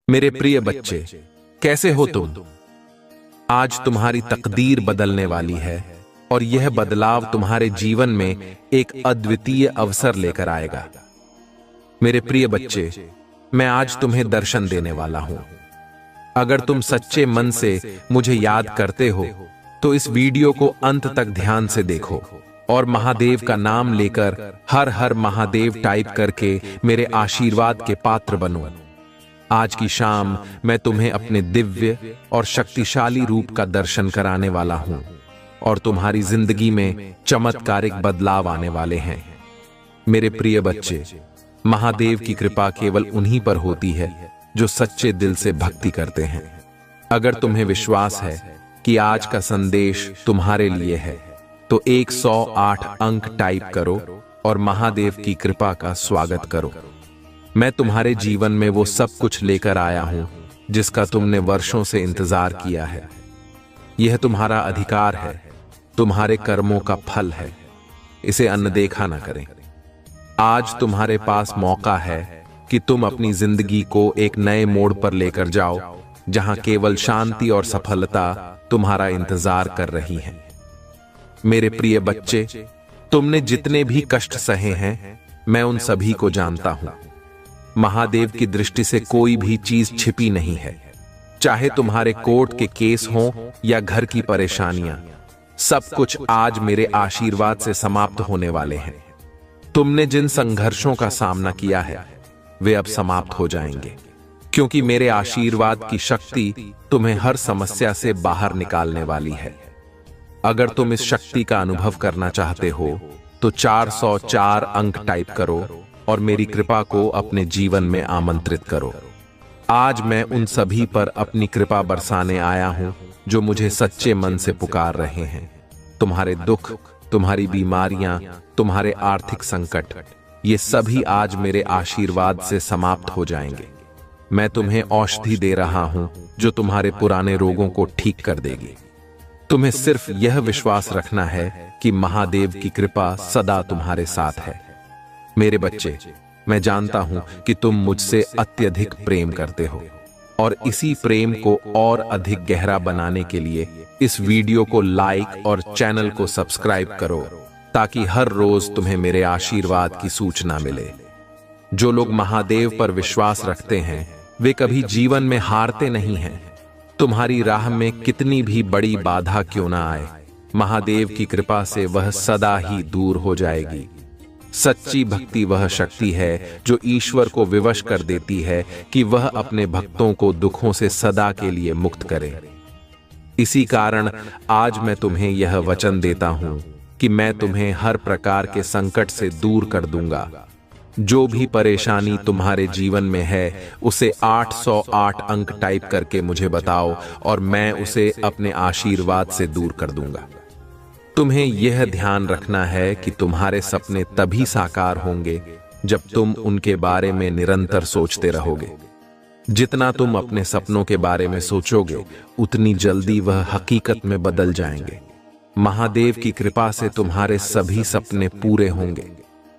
मेरे प्रिय बच्चे, कैसे हो तुम? आज तुम्हारी तकदीर बदलने वाली है और यह बदलाव तुम्हारे जीवन में एक अद्वितीय अवसर लेकर आएगा। मेरे प्रिय बच्चे, मैं आज तुम्हें दर्शन देने वाला हूं। अगर तुम सच्चे मन से मुझे याद करते हो तो इस वीडियो को अंत तक ध्यान से देखो और महादेव का नाम लेकर हर हर महादेव टाइप करके मेरे आशीर्वाद के पात्र बनो। आज की शाम मैं तुम्हें अपने दिव्य और शक्तिशाली रूप का दर्शन कराने वाला हूं और तुम्हारी जिंदगी में चमत्कारिक बदलाव आने वाले हैं। मेरे प्रिय बच्चे, महादेव की कृपा केवल उन्हीं पर होती है जो सच्चे दिल से भक्ति करते हैं। अगर तुम्हें विश्वास है कि आज का संदेश तुम्हारे लिए है तो 108 अंक टाइप करो और महादेव की कृपा का स्वागत करो। मैं तुम्हारे जीवन में वो सब कुछ लेकर आया हूं जिसका तुमने वर्षों से इंतजार किया है। यह तुम्हारा अधिकार है, तुम्हारे कर्मों का फल है। इसे अनदेखा ना करें। आज तुम्हारे पास मौका है कि तुम अपनी जिंदगी को एक नए मोड़ पर लेकर जाओ, जहां केवल शांति और सफलता तुम्हारा इंतजार कर रही है। मेरे प्रिय बच्चे, तुमने जितने भी कष्ट सहे हैं, मैं उन सभी को जानता हूं। महादेव की दृष्टि से कोई भी चीज छिपी नहीं है। चाहे तुम्हारे कोर्ट के केस हों या घर की परेशानियां, सब कुछ आज मेरे आशीर्वाद से समाप्त होने वाले हैं। तुमने जिन संघर्षों का सामना किया है वे अब समाप्त हो जाएंगे, क्योंकि मेरे आशीर्वाद की शक्ति तुम्हें हर समस्या से बाहर निकालने वाली है। अगर तुम इस शक्ति का अनुभव करना चाहते हो तो 404 अंक टाइप करो और मेरी कृपा को अपने जीवन में आमंत्रित करो। आज मैं उन सभी पर अपनी कृपा बरसाने आया हूं जो मुझे सच्चे मन से पुकार रहे हैं। तुम्हारे दुख, तुम्हारी बीमारियां, तुम्हारे आर्थिक संकट, ये सभी आज मेरे आशीर्वाद से समाप्त हो जाएंगे। मैं तुम्हें औषधि दे रहा हूं जो तुम्हारे पुराने रोगों को ठीक कर देगी। तुम्हें सिर्फ यह विश्वास रखना है कि महादेव की कृपा सदा तुम्हारे साथ है। मेरे बच्चे, मैं जानता हूं कि तुम मुझसे अत्यधिक प्रेम करते हो और इसी प्रेम को और अधिक गहरा बनाने के लिए इस वीडियो को लाइक और चैनल को सब्सक्राइब करो, ताकि हर रोज तुम्हें मेरे आशीर्वाद की सूचना मिले। जो लोग महादेव पर विश्वास रखते हैं वे कभी जीवन में हारते नहीं हैं। तुम्हारी राह में कितनी भी बड़ी बाधा क्यों ना आए, महादेव की कृपा से वह सदा ही दूर हो जाएगी। सच्ची भक्ति वह शक्ति है जो ईश्वर को विवश कर देती है कि वह अपने भक्तों को दुखों से सदा के लिए मुक्त करे। इसी कारण आज मैं तुम्हें यह वचन देता हूं कि मैं तुम्हें हर प्रकार के संकट से दूर कर दूंगा। जो भी परेशानी तुम्हारे जीवन में है उसे 808 अंक टाइप करके मुझे बताओ और मैं उसे अपने आशीर्वाद से दूर कर दूंगा। तुम्हें यह ध्यान रखना है कि तुम्हारे सपने तभी साकार होंगे जब तुम उनके बारे में निरंतर सोचते रहोगे। जितना तुम अपने सपनों के बारे में सोचोगे उतनी जल्दी वह हकीकत में बदल जाएंगे। महादेव की कृपा से तुम्हारे सभी सपने पूरे होंगे।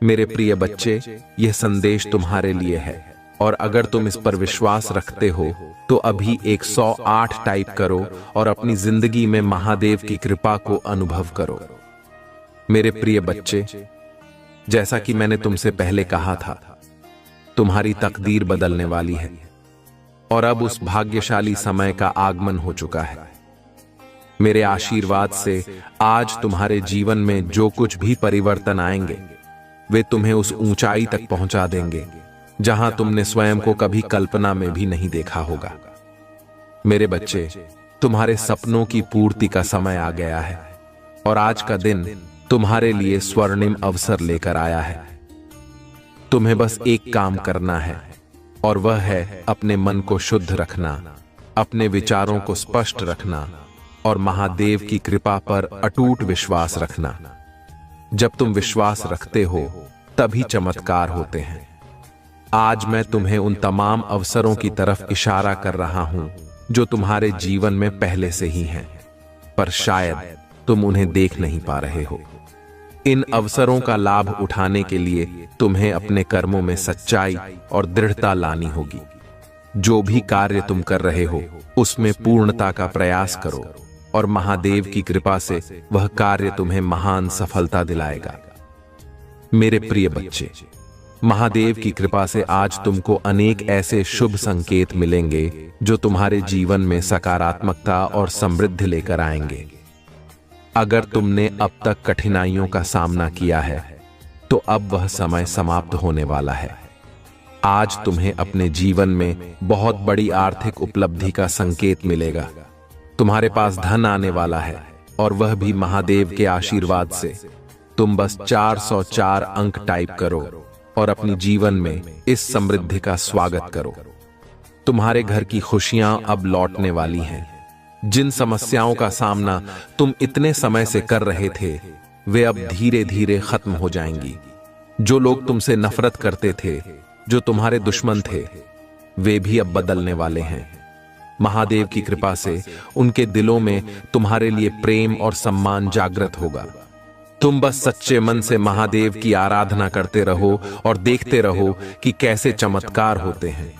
मेरे प्रिय बच्चे, यह संदेश तुम्हारे लिए है और अगर तुम इस पर विश्वास रखते हो तो अभी 108 टाइप करो और अपनी जिंदगी में महादेव की कृपा को अनुभव करो। मेरे प्रिय बच्चे, जैसा कि मैंने तुमसे पहले कहा था, तुम्हारी तकदीर बदलने वाली है और अब उस भाग्यशाली समय का आगमन हो चुका है। मेरे आशीर्वाद से आज तुम्हारे जीवन में जो कुछ भी परिवर्तन आएंगे वे तुम्हें उस ऊंचाई तक पहुंचा देंगे जहां तुमने स्वयं को कभी कल्पना में भी नहीं देखा होगा। मेरे बच्चे, तुम्हारे सपनों की पूर्ति का समय आ गया है और आज का दिन तुम्हारे लिए स्वर्णिम अवसर लेकर आया है। तुम्हें बस एक काम करना है और वह है अपने मन को शुद्ध रखना, अपने विचारों को स्पष्ट रखना और महादेव की कृपा पर अटूट विश्वास रखना। जब तुम विश्वास रखते हो तभी चमत्कार होते हैं। आज मैं तुम्हें उन तमाम अवसरों की तरफ इशारा कर रहा हूं जो तुम्हारे जीवन में पहले से ही हैं, पर शायद तुम उन्हें देख नहीं पा रहे हो। इन अवसरों का लाभ उठाने के लिए तुम्हें अपने कर्मों में सच्चाई और दृढ़ता लानी होगी। जो भी कार्य तुम कर रहे हो उसमें पूर्णता का प्रयास करो और महादेव की कृपा से वह कार्य तुम्हें महान सफलता दिलाएगा। मेरे प्रिय बच्चे, महादेव की कृपा से आज तुमको अनेक ऐसे शुभ संकेत मिलेंगे जो तुम्हारे जीवन में सकारात्मकता और समृद्धि लेकर आएंगे। अगर तुमने अब तक कठिनाइयों का सामना किया है तो अब वह समय समाप्त होने वाला है। आज तुम्हें अपने जीवन में बहुत बड़ी आर्थिक उपलब्धि का संकेत मिलेगा। तुम्हारे पास धन आने वाला है और वह भी महादेव के आशीर्वाद से। तुम बस 404 अंक टाइप करो और अपनी जीवन में इस समृद्धि का स्वागत करो। तुम्हारे घर की खुशियां अब लौटने वाली हैं। जिन समस्याओं का सामना तुम इतने समय से कर रहे थे वे अब धीरे धीरे खत्म हो जाएंगी। जो लोग तुमसे नफरत करते थे, जो तुम्हारे दुश्मन थे, वे भी अब बदलने वाले हैं। महादेव की कृपा से उनके दिलों में तुम्हारे लिए प्रेम और सम्मान जागृत होगा। तुम बस सच्चे मन से महादेव की आराधना करते रहो और देखते रहो कि कैसे चमत्कार होते हैं।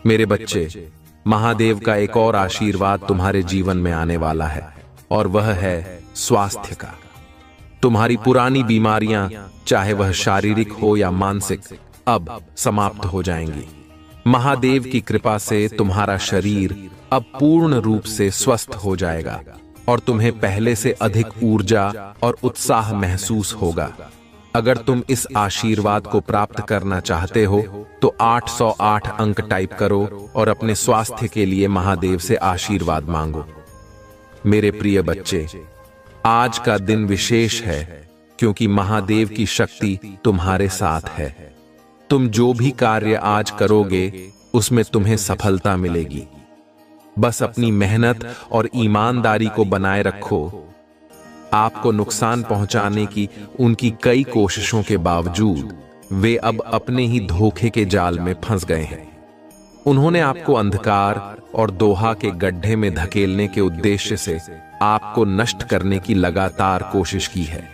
मेरे बच्चे, महादेव का एक और आशीर्वाद तुम्हारे जीवन में आने वाला है और वह है स्वास्थ्य का। तुम्हारी पुरानी बीमारियां, चाहे वह शारीरिक हो या मानसिक, अब समाप्त हो जाएंगी। महादेव की कृपा से तुम्हारा शरीर अब पूर्ण रूप से स्वस्थ हो जाएगा और तुम्हें पहले से अधिक ऊर्जा और उत्साह महसूस होगा। अगर तुम इस आशीर्वाद को प्राप्त करना चाहते हो तो 808 अंक टाइप करो और अपने स्वास्थ्य के लिए महादेव से आशीर्वाद मांगो। मेरे प्रिय बच्चे, आज का दिन विशेष है क्योंकि महादेव की शक्ति तुम्हारे साथ है। तुम जो भी कार्य आज करोगे उसमें तुम्हें सफलता मिलेगी। बस अपनी मेहनत और ईमानदारी को बनाए रखो। आपको नुकसान पहुंचाने की उनकी कई कोशिशों के बावजूद वे अब अपने ही धोखे के जाल में फंस गए हैं। उन्होंने आपको अंधकार और दोहा के गड्ढे में धकेलने के उद्देश्य से आपको नष्ट करने की लगातार कोशिश की है।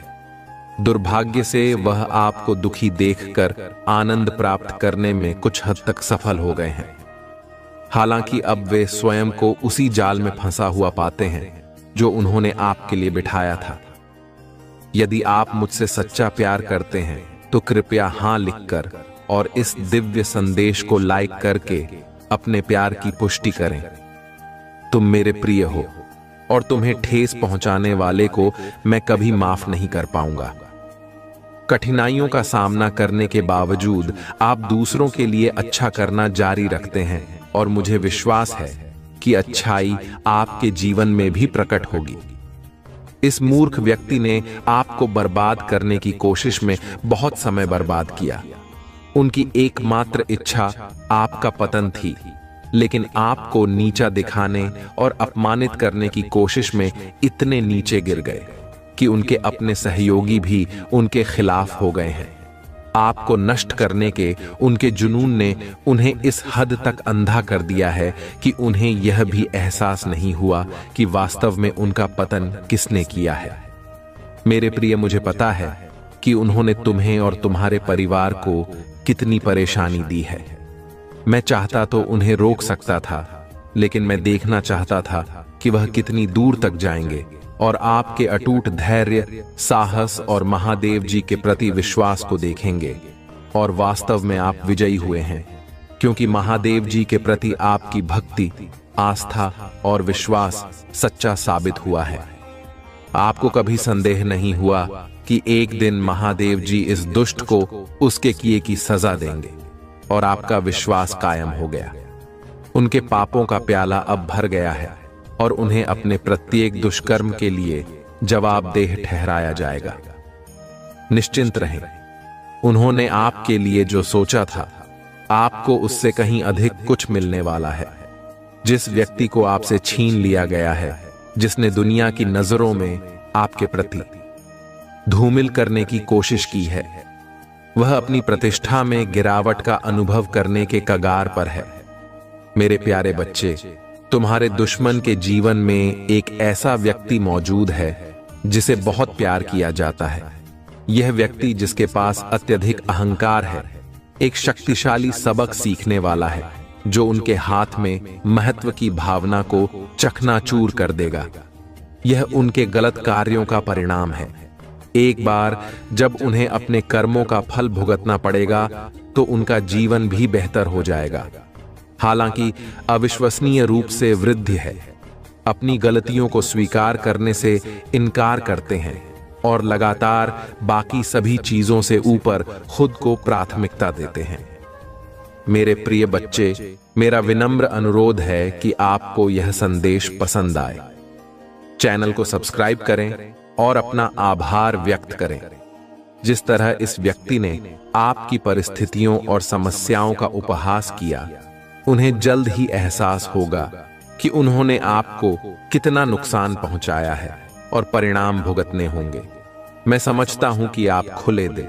दुर्भाग्य से वह आपको दुखी देखकर आनंद प्राप्त करने में कुछ हद तक सफल हो गए हैं। हालांकि अब वे स्वयं को उसी जाल में फंसा हुआ पाते हैं जो उन्होंने आपके लिए बिठाया था। यदि आप मुझसे सच्चा प्यार करते हैं तो कृपया हां लिखकर और इस दिव्य संदेश को लाइक करके अपने प्यार की पुष्टि करें। तुम मेरे प्रिय हो और तुम्हें ठेस पहुंचाने वाले को मैं कभी माफ नहीं कर पाऊंगा। कठिनाइयों का सामना करने के बावजूद आप दूसरों के लिए अच्छा करना जारी रखते हैं और मुझे विश्वास है कि अच्छाई आपके जीवन में भी प्रकट होगी। इस मूर्ख व्यक्ति ने आपको बर्बाद करने की कोशिश में बहुत समय बर्बाद किया। उनकी एकमात्र इच्छा आपका पतन थी, लेकिन आपको नीचा दिखाने और अपमानित करने की कोशिश में इतने नीचे गिर गए कि उनके अपने सहयोगी भी उनके खिलाफ हो गए हैं। आपको नष्ट करने के उनके जुनून ने उन्हें इस हद तक अंधा कर दिया है कि उन्हें यह भी एहसास नहीं हुआ कि वास्तव में उनका पतन किसने किया है। मेरे प्रिय, मुझे पता है कि उन्होंने तुम्हें और तुम्हारे परिवार को कितनी परेशानी दी है। मैं चाहता तो उन्हें रोक सकता था, लेकिन मैं देखना चाहता था कि वह कितनी दूर तक जाएंगे और आपके अटूट धैर्य, साहस और महादेव जी के प्रति विश्वास को देखेंगे। और वास्तव में आप विजयी हुए हैं, क्योंकि महादेव जी के प्रति आपकी भक्ति, आस्था और विश्वास सच्चा साबित हुआ है। आपको कभी संदेह नहीं हुआ कि एक दिन महादेव जी इस दुष्ट को उसके किए की सजा देंगे, और आपका विश्वास कायम हो गया। उनके पापों का प्याला अब भर गया है और उन्हें अपने प्रत्येक दुष्कर्म के लिए जवाबदेह ठहराया जाएगा। निश्चिंत रहें, उन्होंने आपके लिए जो सोचा था, आपको उससे कहीं अधिक कुछ मिलने वाला है। जिस व्यक्ति को आपसे छीन लिया गया है, जिसने दुनिया की नजरों में आपके प्रति धूमिल करने की कोशिश की है, वह अपनी प्रतिष्ठा में गिरावट का अनुभव करने के कगार पर है। मेरे प्यारे बच्चे, तुम्हारे दुश्मन के जीवन में एक ऐसा व्यक्ति मौजूद है जिसे बहुत प्यार किया जाता है। यह व्यक्ति, जिसके पास अत्यधिक अहंकार है, एक शक्तिशाली सबक सीखने वाला है, जो उनके हाथ में महत्व की भावना को चकनाचूर कर देगा। यह उनके गलत कार्यों का परिणाम है। एक बार जब उन्हें अपने कर्मों का फल भुगतना पड़ेगा तो उनका जीवन भी बेहतर हो जाएगा। हालांकि अविश्वसनीय रूप से वृद्ध है, अपनी गलतियों को स्वीकार करने से इनकार करते हैं और लगातार बाकी सभी चीजों से ऊपर खुद को प्राथमिकता देते हैं। मेरे प्रिय बच्चे, मेरा विनम्र अनुरोध है कि आपको यह संदेश पसंद आए। चैनल को सब्सक्राइब करें और अपना आभार व्यक्त करें। जिस तरह इस व्यक्ति ने आपकी परिस्थितियों और समस्याओं का उपहास किया, उन्हें जल्द ही एहसास होगा कि उन्होंने आपको कितना नुकसान पहुंचाया है और परिणाम भुगतने होंगे। मैं समझता हूं कि आप खुले दिल,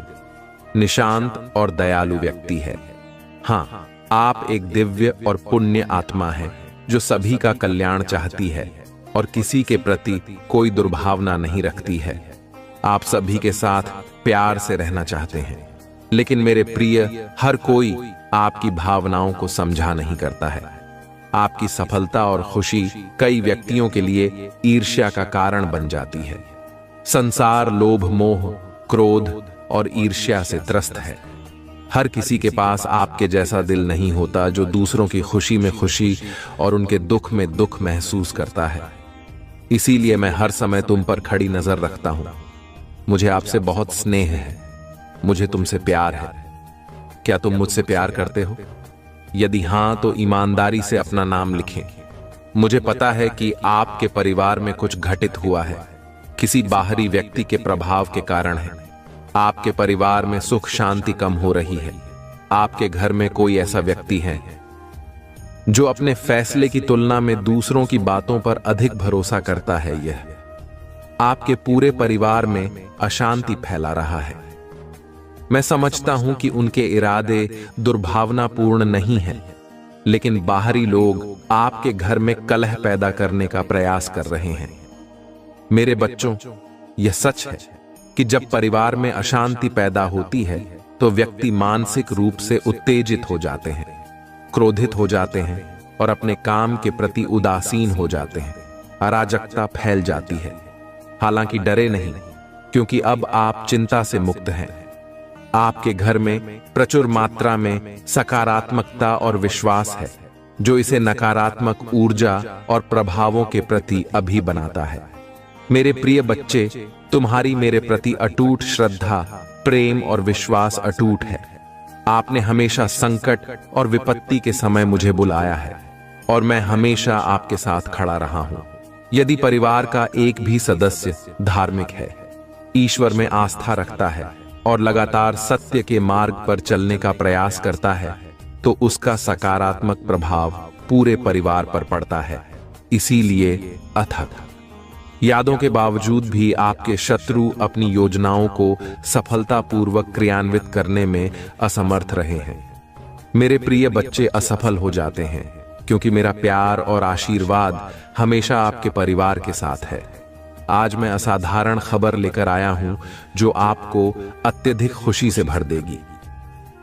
निशांत और दयालु व्यक्ति है। हाँ, आप एक दिव्य और पुण्य आत्मा है जो सभी का कल्याण चाहती है और किसी के प्रति कोई दुर्भावना नहीं रखती है। आप सभी के साथ प्यार से रहना चाहते हैं, लेकिन मेरे प्रिय, हर कोई आपकी भावनाओं को समझा नहीं करता है। आपकी सफलता और खुशी कई व्यक्तियों के लिए ईर्ष्या का कारण बन जाती है। संसार लोभ, मोह, क्रोध और ईर्ष्या से त्रस्त है। हर किसी के पास आपके जैसा दिल नहीं होता जो दूसरों की खुशी में खुशी और उनके दुख में दुख महसूस करता है। इसीलिए मैं हर समय तुम पर खड़ी नजर रखता हूं। मुझे आपसे बहुत स्नेह है, मुझे तुमसे प्यार है। क्या तुम मुझसे प्यार करते हो? यदि हां तो ईमानदारी से अपना नाम लिखें। मुझे पता है कि आपके परिवार में कुछ घटित हुआ है, किसी बाहरी व्यक्ति के प्रभाव के कारण है। आपके परिवार में सुख शांति कम हो रही है। आपके घर में कोई ऐसा व्यक्ति है जो अपने फैसले की तुलना में दूसरों की बातों पर अधिक भरोसा करता है। यह आपके पूरे परिवार में अशांति फैला रहा है। मैं समझता हूं कि उनके इरादे दुर्भावनापूर्ण नहीं हैं, लेकिन बाहरी लोग आपके घर में कलह पैदा करने का प्रयास कर रहे हैं। मेरे बच्चों, यह सच है कि जब परिवार में अशांति पैदा होती है तो व्यक्ति मानसिक रूप से उत्तेजित हो जाते हैं, क्रोधित हो जाते हैं और अपने काम के प्रति उदासीन हो जाते हैं। अराजकता फैल जाती है। हालांकि डरे नहीं, क्योंकि अब आप चिंता से मुक्त हैं। आपके घर में प्रचुर मात्रा में सकारात्मकता और विश्वास है, जो इसे नकारात्मक ऊर्जा और प्रभावों के प्रति अभी बनाता है। मेरे प्रिय बच्चे, तुम्हारी मेरे प्रति अटूट श्रद्धा, प्रेम और विश्वास अटूट है। आपने हमेशा संकट और विपत्ति के समय मुझे बुलाया है और मैं हमेशा आपके साथ खड़ा रहा हूं। यदि परिवार का एक भी सदस्य धार्मिक है, ईश्वर में आस्था रखता है और लगातार सत्य के मार्ग पर चलने का प्रयास करता है, तो उसका सकारात्मक प्रभाव पूरे परिवार पर पड़ता है। इसीलिए अथक यादों के बावजूद भी आपके शत्रु अपनी योजनाओं को सफलतापूर्वक क्रियान्वित करने में असमर्थ रहे हैं। मेरे प्रिय बच्चे असफल हो जाते हैं क्योंकि मेरा प्यार और आशीर्वाद हमेशा आपके परिवार के साथ है। आज मैं असाधारण खबर लेकर आया हूं जो आपको अत्यधिक खुशी से भर देगी।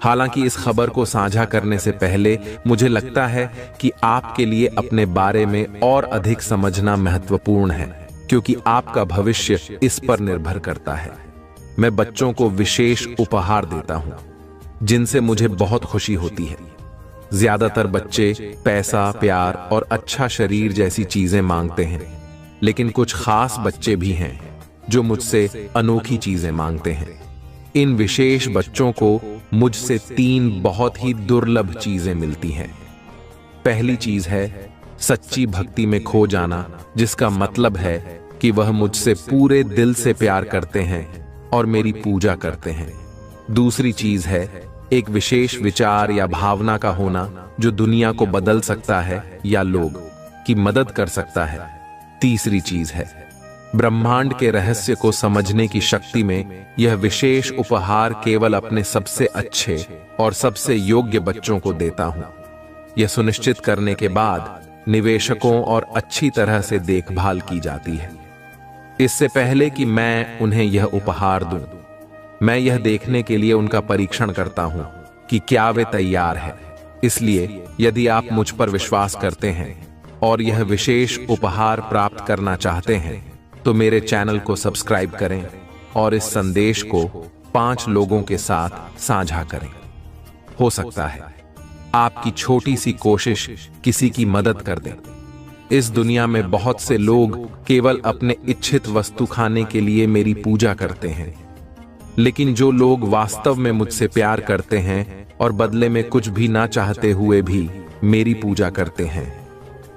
हालांकि इस खबर को साझा करने से पहले मुझे लगता है कि आपके लिए अपने बारे में और अधिक समझना महत्वपूर्ण है, क्योंकि आपका भविष्य इस पर निर्भर करता है। मैं बच्चों को विशेष उपहार देता हूं जिनसे मुझे बहुत खुशी होती है। ज्यादातर बच्चे पैसा, प्यार और अच्छा शरीर जैसी चीजें मांगते हैं, लेकिन कुछ खास बच्चे भी हैं जो मुझसे अनोखी चीजें मांगते हैं। इन विशेष बच्चों को मुझसे 3 बहुत ही दुर्लभ चीजें मिलती हैं। पहली चीज है सच्ची भक्ति में खो जाना, जिसका मतलब है कि वह मुझसे पूरे दिल से प्यार करते हैं और मेरी पूजा करते हैं। दूसरी चीज है एक विशेष विचार या भावना का होना जो दुनिया को बदल सकता है या लोग की मदद कर सकता है। तीसरी चीज है ब्रह्मांड के रहस्य को समझने की शक्ति में यह विशेष उपहार केवल अपने सबसे अच्छे और सबसे योग्य बच्चों को देता हूं, यह सुनिश्चित करने के बाद निवेशकों और अच्छी तरह से देखभाल की जाती है। इससे पहले कि मैं उन्हें यह उपहार दूं, मैं यह देखने के लिए उनका परीक्षण करता हूं कि क्या वे तैयार हैं। इसलिए यदि आप मुझ पर विश्वास करते हैं और यह विशेष उपहार प्राप्त करना चाहते हैं तो मेरे चैनल को सब्सक्राइब करें और इस संदेश को 5 लोगों के साथ साझा करें। हो सकता है आपकी छोटी सी कोशिश किसी की मदद कर दे। इस दुनिया में बहुत से लोग केवल अपने इच्छित वस्तु खाने के लिए मेरी पूजा करते हैं, लेकिन जो लोग वास्तव में मुझसे प्यार करते हैं और बदले में कुछ भी ना चाहते हुए भी मेरी पूजा करते हैं,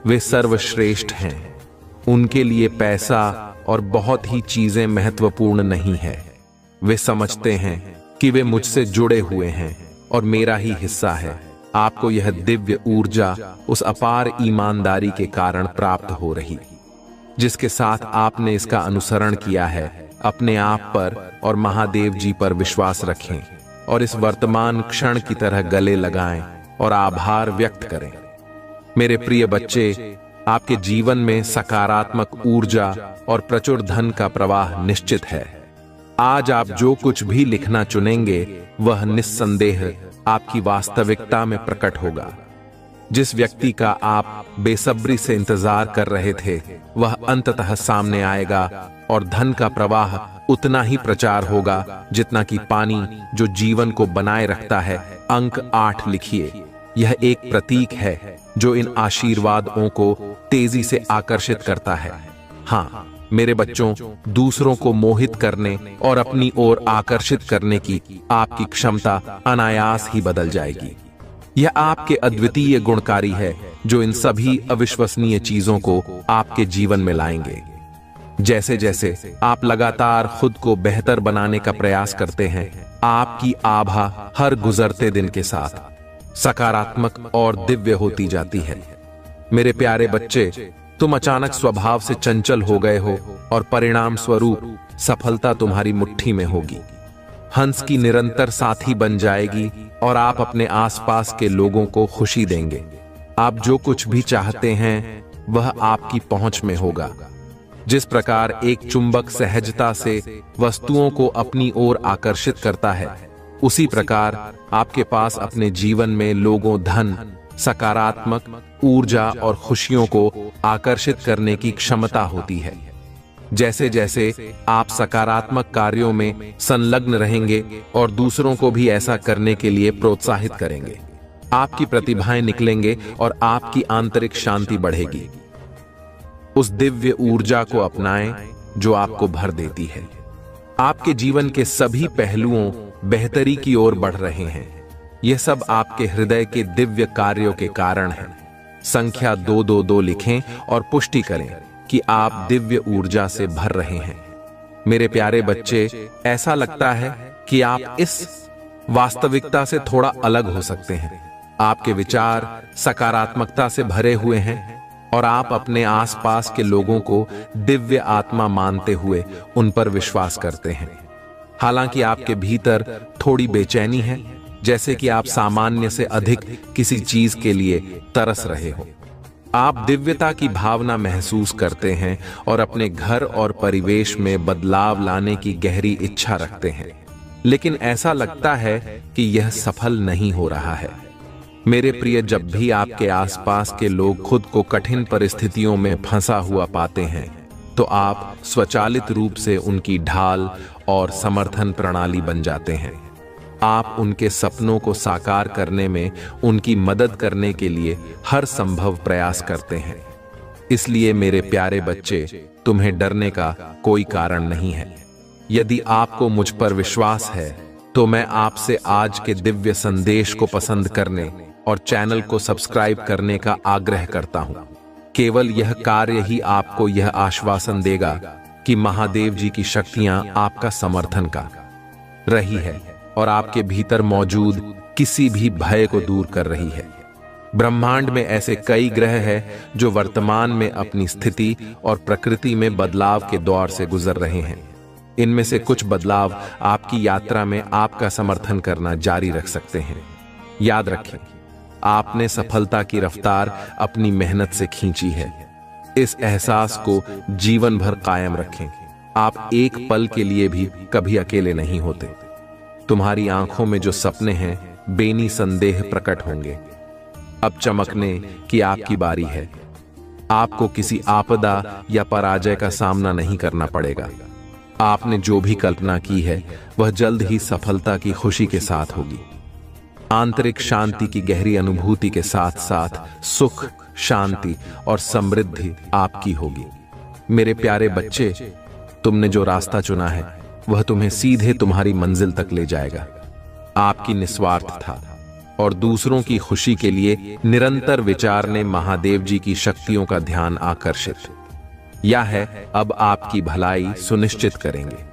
वे सर्वश्रेष्ठ हैं। उनके लिए पैसा और बहुत ही चीजें महत्वपूर्ण नहीं है। वे समझते हैं कि वे मुझसे जुड़े हुए हैं और मेरा ही हिस्सा है। आपको यह दिव्य ऊर्जा उस अपार ईमानदारी के कारण प्राप्त हो रही जिसके साथ आपने इसका अनुसरण किया है। अपने आप पर और महादेव जी पर विश्वास रखें और इस वर्तमान क्षण की तरह गले लगाएं और आभार व्यक्त करें। मेरे प्रिय बच्चे, आपके जीवन में सकारात्मक ऊर्जा और प्रचुर धन का प्रवाह निश्चित है। आज आप जो कुछ भी लिखना चुनेंगे वह निस्संदेह आपकी वास्तविकता में प्रकट होगा। जिस व्यक्ति का आप बेसब्री से इंतजार कर रहे थे वह अंततः सामने आएगा और धन का प्रवाह उतना ही प्रचार होगा जितना कि पानी जो जीवन को बनाए रखता है। अंक 8 लिखिए। यह एक प्रतीक है जो इन आशीर्वादों को तेजी से आकर्षित करता है। हाँ मेरे बच्चों, दूसरों को मोहित करने और अपनी ओर आकर्षित करने की आपकी क्षमता अनायास ही बदल जाएगी। यह आपके अद्वितीय गुणकारी है जो इन सभी अविश्वसनीय चीजों को आपके जीवन में लाएंगे। जैसे जैसे आप लगातार खुद को बेहतर बनाने का प्रयास करते हैं, आपकी आभा हर गुजरते दिन के साथ सकारात्मक और दिव्य होती जाती है। मेरे प्यारे बच्चे, तुम अचानक स्वभाव से चंचल हो गए हो और परिणाम स्वरूप सफलता तुम्हारी मुट्ठी में होगी। हंस की निरंतर साथी बन जाएगी और आप अपने आसपास के लोगों को खुशी देंगे। आप जो कुछ भी चाहते हैं वह आपकी पहुंच में होगा। जिस प्रकार एक चुंबक सहजता से वस्तुओं को अपनी ओर आकर्षित करता है, उसी प्रकार आपके पास अपने जीवन में लोगों, धन, सकारात्मक ऊर्जा और खुशियों को आकर्षित करने की क्षमता होती है। जैसे जैसे आप सकारात्मक कार्यों में संलग्न रहेंगे और दूसरों को भी ऐसा करने के लिए प्रोत्साहित करेंगे, आपकी प्रतिभाएं निकलेंगे और आपकी आंतरिक शांति बढ़ेगी। उस दिव्य ऊर्जा को अपनाएं जो आपको भर देती है। आपके जीवन के सभी पहलुओं बेहतरी की ओर बढ़ रहे हैं। यह सब आपके हृदय के दिव्य कार्यों के कारण है। संख्या 222 लिखें और पुष्टि करें कि आप दिव्य ऊर्जा से भर रहे हैं। मेरे प्यारे बच्चे, ऐसा लगता है कि आप इस वास्तविकता से थोड़ा अलग हो सकते हैं। आपके विचार सकारात्मकता से भरे हुए हैं और आप अपने आसपास के लोगों को दिव्य आत्मा मानते हुए उन पर विश्वास करते हैं। हालांकि आपके भीतर थोड़ी बेचैनी है, जैसे कि आप सामान्य से अधिक किसी चीज के लिए तरस रहे हो। आप दिव्यता की भावना महसूस करते हैं और अपने घर और परिवेश में बदलाव लाने की गहरी इच्छा रखते हैं, लेकिन ऐसा लगता है कि यह सफल नहीं हो रहा है। मेरे प्रिय, जब भी आपके आसपास के लोग खुद को कठिन परिस्थितियों में फंसा हुआ पाते हैं तो आप स्वचालित रूप से उनकी ढाल और समर्थन प्रणाली बन जाते हैं। आप उनके सपनों को साकार करने में उनकी मदद करने के लिए हर संभव प्रयास करते हैं। इसलिए मेरे प्यारे बच्चे, तुम्हें डरने का कोई कारण नहीं है। यदि आपको मुझ पर विश्वास है तो मैं आपसे आज के दिव्य संदेश को पसंद करने और चैनल को सब्सक्राइब करने का आग्रह करता हूं। केवल यह कार्य ही आपको यह आश्वासन देगा कि महादेव जी की शक्तियां आपका समर्थन कर रही है और आपके भीतर मौजूद किसी भी भय को दूर कर रही है। ब्रह्मांड में ऐसे कई ग्रह हैं जो वर्तमान में अपनी स्थिति और प्रकृति में बदलाव के दौर से गुजर रहे हैं। इनमें से कुछ बदलाव आपकी यात्रा में आपका समर्थन करना जारी रख सकते हैं। याद रखें, आपने सफलता की रफ्तार अपनी मेहनत से खींची है। इस एहसास को जीवन भर कायम रखें। आप एक पल के लिए भी कभी अकेले नहीं होते। तुम्हारी आंखों में जो सपने हैं बेनिसंदेह प्रकट होंगे। अब चमकने की आपकी बारी है। आपको किसी आपदा या पराजय का सामना नहीं करना पड़ेगा। आपने जो भी कल्पना की है वह जल्द ही सफलता की खुशी के साथ होगी। आंतरिक शांति की गहरी अनुभूति के साथ साथ सुख, शांति और समृद्धि आपकी होगी। मेरे प्यारे बच्चे, तुमने जो रास्ता चुना है वह तुम्हें सीधे तुम्हारी मंजिल तक ले जाएगा। आपकी निस्वार्थ था और दूसरों की खुशी के लिए निरंतर विचारने महादेव जी की शक्तियों का ध्यान आकर्षित या है अब आपकी भलाई सुनिश्चित करेंगे।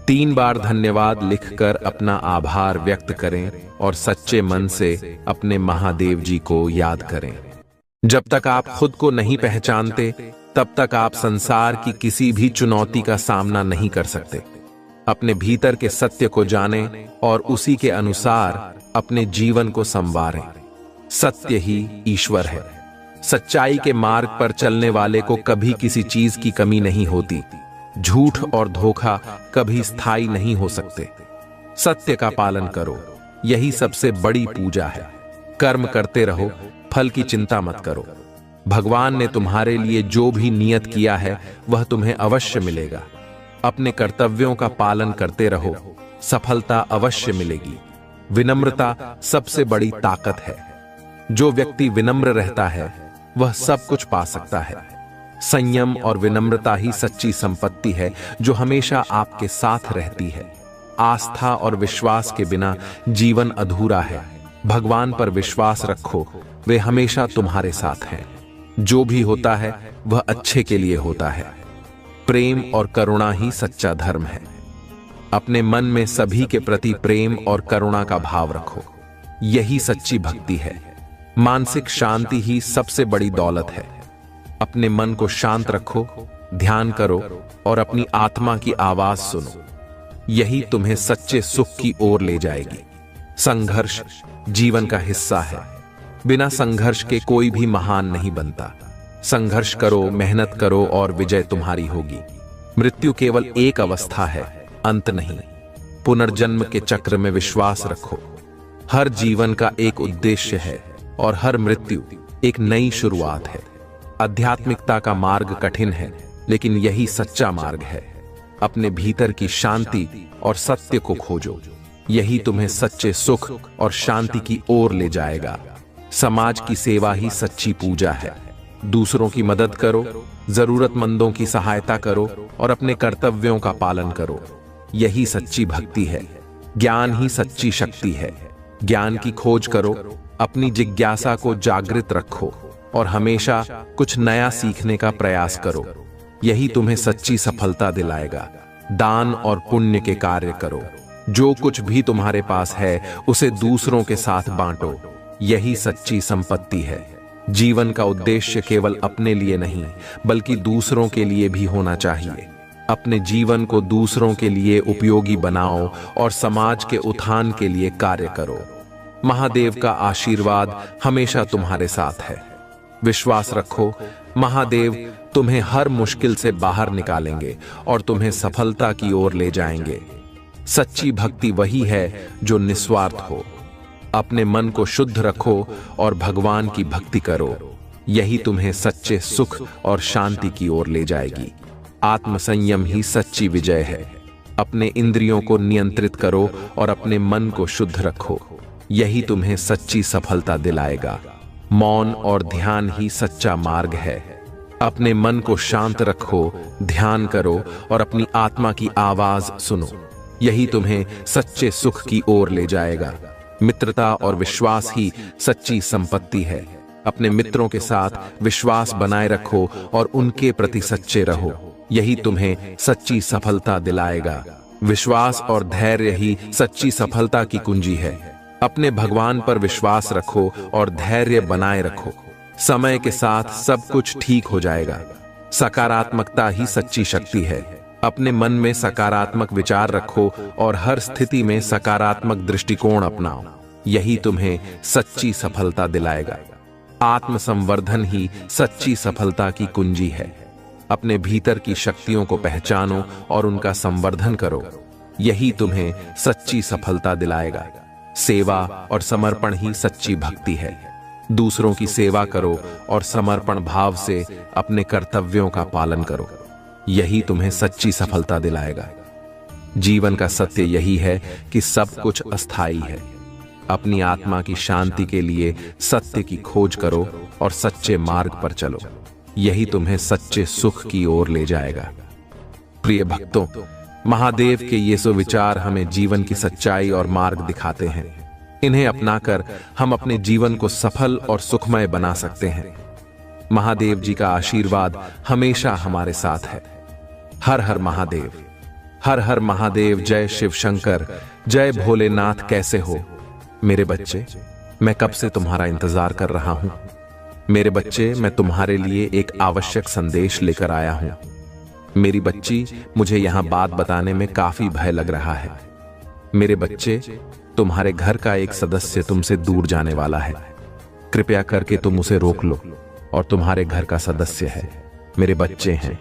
3 बार धन्यवाद लिखकर अपना आभार व्यक्त करें और सच्चे मन से अपने महादेव जी को याद करें। जब तक आप खुद को नहीं पहचानते तब तक आप संसार की किसी भी चुनौती का सामना नहीं कर सकते। अपने भीतर के सत्य को जानें और उसी के अनुसार अपने जीवन को संवारें। सत्य ही ईश्वर है। सच्चाई के मार्ग पर चलने वाले को कभी किसी चीज की कमी नहीं होती। झूठ और धोखा कभी स्थायी नहीं हो सकते। सत्य का पालन करो, यही सबसे बड़ी पूजा है। कर्म करते रहो, फल की चिंता मत करो। भगवान ने तुम्हारे लिए जो भी नियत किया है वह तुम्हें अवश्य मिलेगा। अपने कर्तव्यों का पालन करते रहो, सफलता अवश्य मिलेगी। विनम्रता सबसे बड़ी ताकत है। जो व्यक्ति विनम्र रहता है वह सब कुछ पा सकता है। संयम और विनम्रता ही सच्ची संपत्ति है जो हमेशा आपके साथ रहती है। आस्था और विश्वास के बिना जीवन अधूरा है। भगवान पर विश्वास रखो, वे हमेशा तुम्हारे साथ हैं। जो भी होता है वह अच्छे के लिए होता है। प्रेम और करुणा ही सच्चा धर्म है। अपने मन में सभी के प्रति प्रेम और करुणा का भाव रखो, यही सच्ची भक्ति है। मानसिक शांति ही सबसे बड़ी दौलत है। अपने मन को शांत रखो, ध्यान करो और अपनी आत्मा की आवाज सुनो, यही तुम्हें सच्चे सुख की ओर ले जाएगी। संघर्ष जीवन का हिस्सा है। बिना संघर्ष के कोई भी महान नहीं बनता। संघर्ष करो, मेहनत करो और विजय तुम्हारी होगी। मृत्यु केवल एक अवस्था है, अंत नहीं। पुनर्जन्म के चक्र में विश्वास रखो। हर जीवन का एक उद्देश्य है और हर मृत्यु एक नई शुरुआत है। आध्यात्मिकता का मार्ग कठिन है, लेकिन यही सच्चा मार्ग है। अपने भीतर की शांति और सत्य को खोजो, यही तुम्हें सच्चे सुख और शांति की ओर ले जाएगा। समाज की सेवा ही सच्ची पूजा है। दूसरों की मदद करो, जरूरतमंदों की सहायता करो और अपने कर्तव्यों का पालन करो, यही सच्ची भक्ति है। ज्ञान ही सच्ची शक्ति है। ज्ञान की खोज करो, अपनी जिज्ञासा को जागृत रखो और हमेशा कुछ नया सीखने का प्रयास करो, यही तुम्हें सच्ची सफलता दिलाएगा। दान और पुण्य के कार्य करो। जो कुछ भी तुम्हारे पास है उसे दूसरों के साथ बांटो, यही सच्ची संपत्ति है। जीवन का उद्देश्य केवल अपने लिए नहीं बल्कि दूसरों के लिए भी होना चाहिए। अपने जीवन को दूसरों के लिए उपयोगी बनाओ और समाज के उत्थान के लिए कार्य करो। महादेव का आशीर्वाद हमेशा तुम्हारे साथ है। विश्वास रखो, महादेव तुम्हें हर मुश्किल से बाहर निकालेंगे और तुम्हें सफलता की ओर ले जाएंगे। सच्ची भक्ति वही है जो निस्वार्थ हो। अपने मन को शुद्ध रखो और भगवान की भक्ति करो, यही तुम्हें सच्चे सुख और शांति की ओर ले जाएगी। आत्मसंयम ही सच्ची विजय है। अपने इंद्रियों को नियंत्रित करो और अपने मन को शुद्ध रखो, यही तुम्हें सच्ची सफलता दिलाएगा। मौन और ध्यान ही सच्चा मार्ग है। अपने मन को शांत रखो, ध्यान करो और अपनी आत्मा की आवाज सुनो, यही तुम्हें सच्चे सुख की ओर ले जाएगा। मित्रता और विश्वास ही सच्ची संपत्ति है। अपने मित्रों के साथ विश्वास बनाए रखो और उनके प्रति सच्चे रहो, यही तुम्हें सच्ची सफलता दिलाएगा। विश्वास और धैर्य ही सच्ची सफलता की कुंजी है। अपने भगवान पर विश्वास रखो और धैर्य बनाए रखो, समय के साथ सब कुछ ठीक हो जाएगा। सकारात्मकता ही सच्ची शक्ति है। अपने मन में सकारात्मक विचार रखो और हर स्थिति में सकारात्मक दृष्टिकोण अपनाओ, यही तुम्हें सच्ची सफलता दिलाएगा। आत्मसंवर्धन ही सच्ची सफलता की कुंजी है। अपने भीतर की शक्तियों को पहचानो और उनका संवर्धन करो, यही तुम्हें सच्ची सफलता दिलाएगा। सेवा और समर्पण ही सच्ची भक्ति है। दूसरों की सेवा करो और समर्पण भाव से अपने कर्तव्यों का पालन करो। यही तुम्हें सच्ची सफलता दिलाएगा। जीवन का सत्य यही है कि सब कुछ अस्थायी है। अपनी आत्मा की शांति के लिए सत्य की खोज करो और सच्चे मार्ग पर चलो। यही तुम्हें सच्चे सुख की ओर ले जाएगा। प्रिय भक्तों, महादेव के ये सुविचार हमें जीवन की सच्चाई और मार्ग दिखाते हैं। इन्हें अपनाकर हम अपने जीवन को सफल और सुखमय बना सकते हैं। महादेव जी का आशीर्वाद हमेशा हमारे साथ है। हर हर महादेव, हर हर महादेव। जय शिव शंकर, जय भोलेनाथ। कैसे हो मेरे बच्चे? मैं कब से तुम्हारा इंतजार कर रहा हूं। मेरे बच्चे, मैं तुम्हारे लिए एक आवश्यक संदेश लेकर आया हूं। मेरी बच्ची, मुझे यहां बात बताने में काफी भय लग रहा है। मेरे बच्चे, तुम्हारे घर का एक सदस्य तुमसे दूर जाने वाला है। कृपया करके तुम उसे रोक लो। और तुम्हारे घर का सदस्य है, मेरे बच्चे हैं।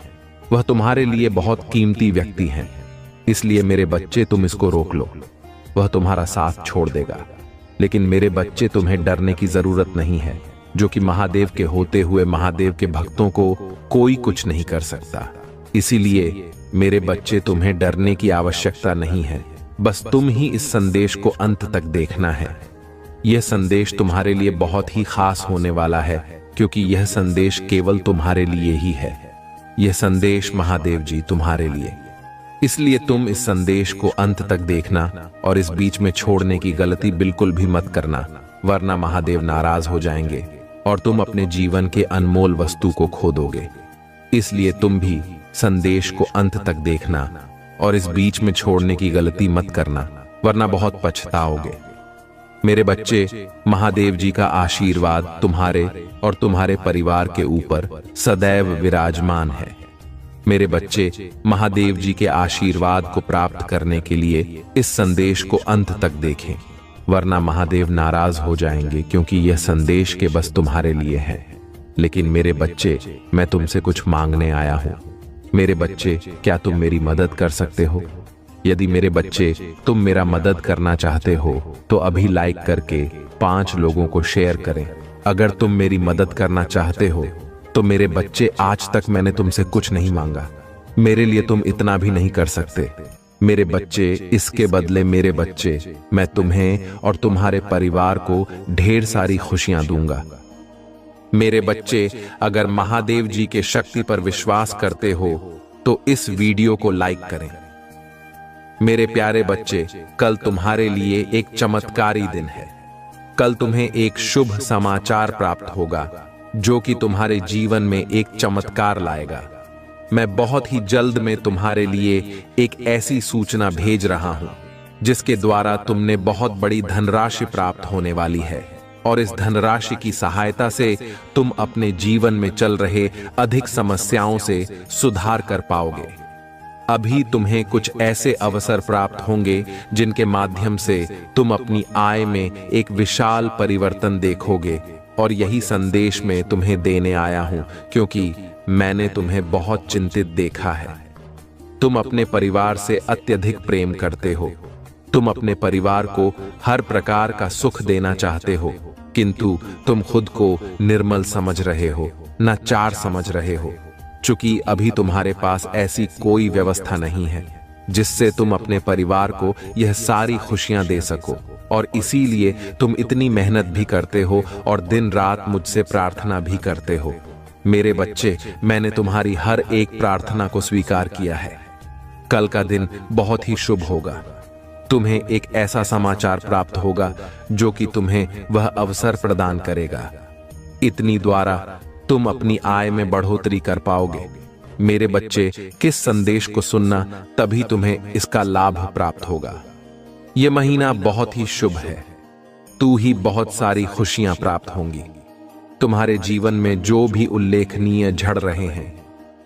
वह तुम्हारे लिए बहुत कीमती व्यक्ति हैं। इसलिए मेरे बच्चे, तुम इसको रोक लो। वह तुम्हारा साथ छोड़ देगा। लेकिन मेरे बच्चे, तुम्हें डरने की जरूरत नहीं है। जो कि महादेव के होते हुए महादेव के भक्तों को कोई कुछ नहीं कर सकता। इसीलिए मेरे बच्चे, तुम्हें डरने की आवश्यकता नहीं है। बस तुम ही इस संदेश को अंत तक देखना है। यह संदेश तुम्हारे लिए बहुत ही खास होने वाला है, क्योंकि यह संदेश केवल तुम्हारे लिए ही है। यह संदेश महादेव जी तुम्हारे लिए। इसलिए तुम इस संदेश को अंत तक देखना और इस बीच में छोड़ने की गलती बिल्कुल भी मत करना, वरना महादेव नाराज हो जाएंगे और तुम अपने जीवन के अनमोल वस्तु को खो दोगे। इसलिए तुम भी संदेश को अंत तक देखना और इस बीच में छोड़ने की गलती मत करना, वरना बहुत पछताओगे। मेरे बच्चे, महादेव जी का आशीर्वाद तुम्हारे और तुम्हारे परिवार के ऊपर सदैव विराजमान है। मेरे बच्चे, महादेव जी के आशीर्वाद को प्राप्त करने के लिए इस संदेश को अंत तक देखें, वरना महादेव नाराज हो जाएंगे, क्योंकि यह संदेश के बस तुम्हारे लिए है। लेकिन मेरे बच्चे, मैं तुमसे कुछ मांगने आया हूं। मेरे बच्चे, क्या तुम मेरी मदद कर सकते हो? यदि मेरे बच्चे तुम मेरा मदद करना चाहते हो तो अभी लाइक करके 5 लोगों को शेयर करें। अगर तुम मेरी मदद करना चाहते हो तो मेरे बच्चे, आज तक मैंने तुमसे कुछ नहीं मांगा। मेरे लिए तुम इतना भी नहीं कर सकते। मेरे बच्चे, इसके बदले मेरे बच्चे, मैं तुम्हें और तुम्हारे परिवार को ढेर सारी खुशियां दूंगा। मेरे बच्चे, अगर महादेव जी के शक्ति पर विश्वास करते हो तो इस वीडियो को लाइक करें। मेरे प्यारे बच्चे, कल तुम्हारे लिए एक चमत्कारी दिन है। कल तुम्हें एक शुभ समाचार प्राप्त होगा, जो कि तुम्हारे जीवन में एक चमत्कार लाएगा। मैं बहुत ही जल्द में तुम्हारे लिए एक ऐसी सूचना भेज रहा हूं, जिसके द्वारा तुमने बहुत बड़ी धनराशि प्राप्त होने वाली है। और इस धनराशि की सहायता से तुम अपने जीवन में चल रहे अधिक समस्याओं से सुधार कर पाओगे। अभी तुम्हें कुछ ऐसे अवसर प्राप्त होंगे जिनके माध्यम से तुम अपनी आय में एक विशाल परिवर्तन देखोगे। और यही संदेश मैं तुम्हें देने आया हूं, क्योंकि मैंने तुम्हें बहुत चिंतित देखा है। तुम अपने परिवार से अत्यधिक प्रेम करते हो। तुम अपने परिवार को हर प्रकार का सुख देना चाहते हो, किंतु तुम खुद को निर्मल समझ रहे हो, लाचार समझ रहे हो। चूंकि अभी तुम्हारे पास ऐसी कोई व्यवस्था नहीं है जिससे तुम अपने परिवार को यह सारी खुशियां दे सको, और इसीलिए तुम इतनी मेहनत भी करते हो और दिन रात मुझसे प्रार्थना भी करते हो। मेरे बच्चे, मैंने तुम्हारी हर एक प्रार्थना को स्वीकार किया है। कल का दिन बहुत ही शुभ होगा। तुम्हें एक ऐसा समाचार प्राप्त होगा जो कि तुम्हें वह अवसर प्रदान करेगा। इतनी द्वारा तुम अपनी आय में बढ़ोतरी कर पाओगे। मेरे बच्चे, किस संदेश को सुनना, तभी तुम्हें इसका लाभ प्राप्त होगा। यह महीना बहुत ही शुभ है। तू ही बहुत सारी खुशियां प्राप्त होंगी। तुम्हारे जीवन में जो भी उल्लेखनीय झड़ रहे हैं,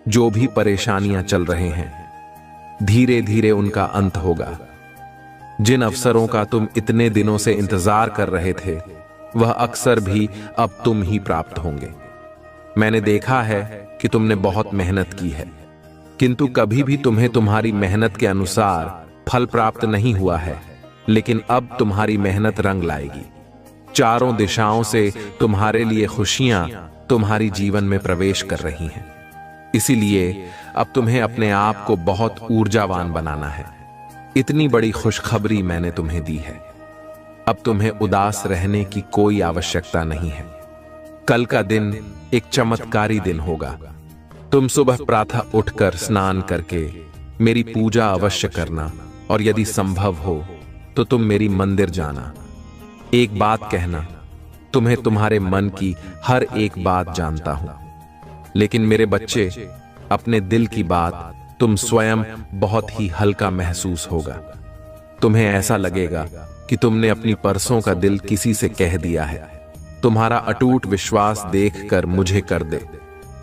जो भी परेशानियां चल रहे हैं, धीरे धीरे उनका अंत होगा। जिन अवसरों का तुम इतने दिनों से इंतजार कर रहे थे, वह अक्सर भी अब तुम ही प्राप्त होंगे। मैंने देखा है कि तुमने बहुत मेहनत की है, किंतु कभी भी तुम्हें तुम्हारी मेहनत के अनुसार फल प्राप्त नहीं हुआ है। लेकिन अब तुम्हारी मेहनत रंग लाएगी। चारों दिशाओं से तुम्हारे लिए खुशियां तुम्हारी जीवन में प्रवेश कर रही हैं। इसीलिए अब तुम्हें अपने आप को बहुत ऊर्जावान बनाना है। इतनी बड़ी खुशखबरी मैंने तुम्हें दी है। अब तुम्हें उदास रहने की कोई आवश्यकता नहीं है। कल का दिन एक चमत्कारी दिन होगा। तुम सुबह प्रातः उठकर स्नान करके मेरी पूजा अवश्य करना, और यदि संभव हो तो तुम मेरी मंदिर जाना। एक बात कहना, तुम्हें तुम्हारे मन की हर एक बात जानता हूं, लेकिन मेरे बच्चे, अपने दिल की बात तुम स्वयं बहुत ही हल्का महसूस होगा। तुम्हें ऐसा लगेगा कि तुमने अपनी परसों का दिल किसी से कह दिया है। तुम्हारा अटूट विश्वास देखकर मुझे कर दे।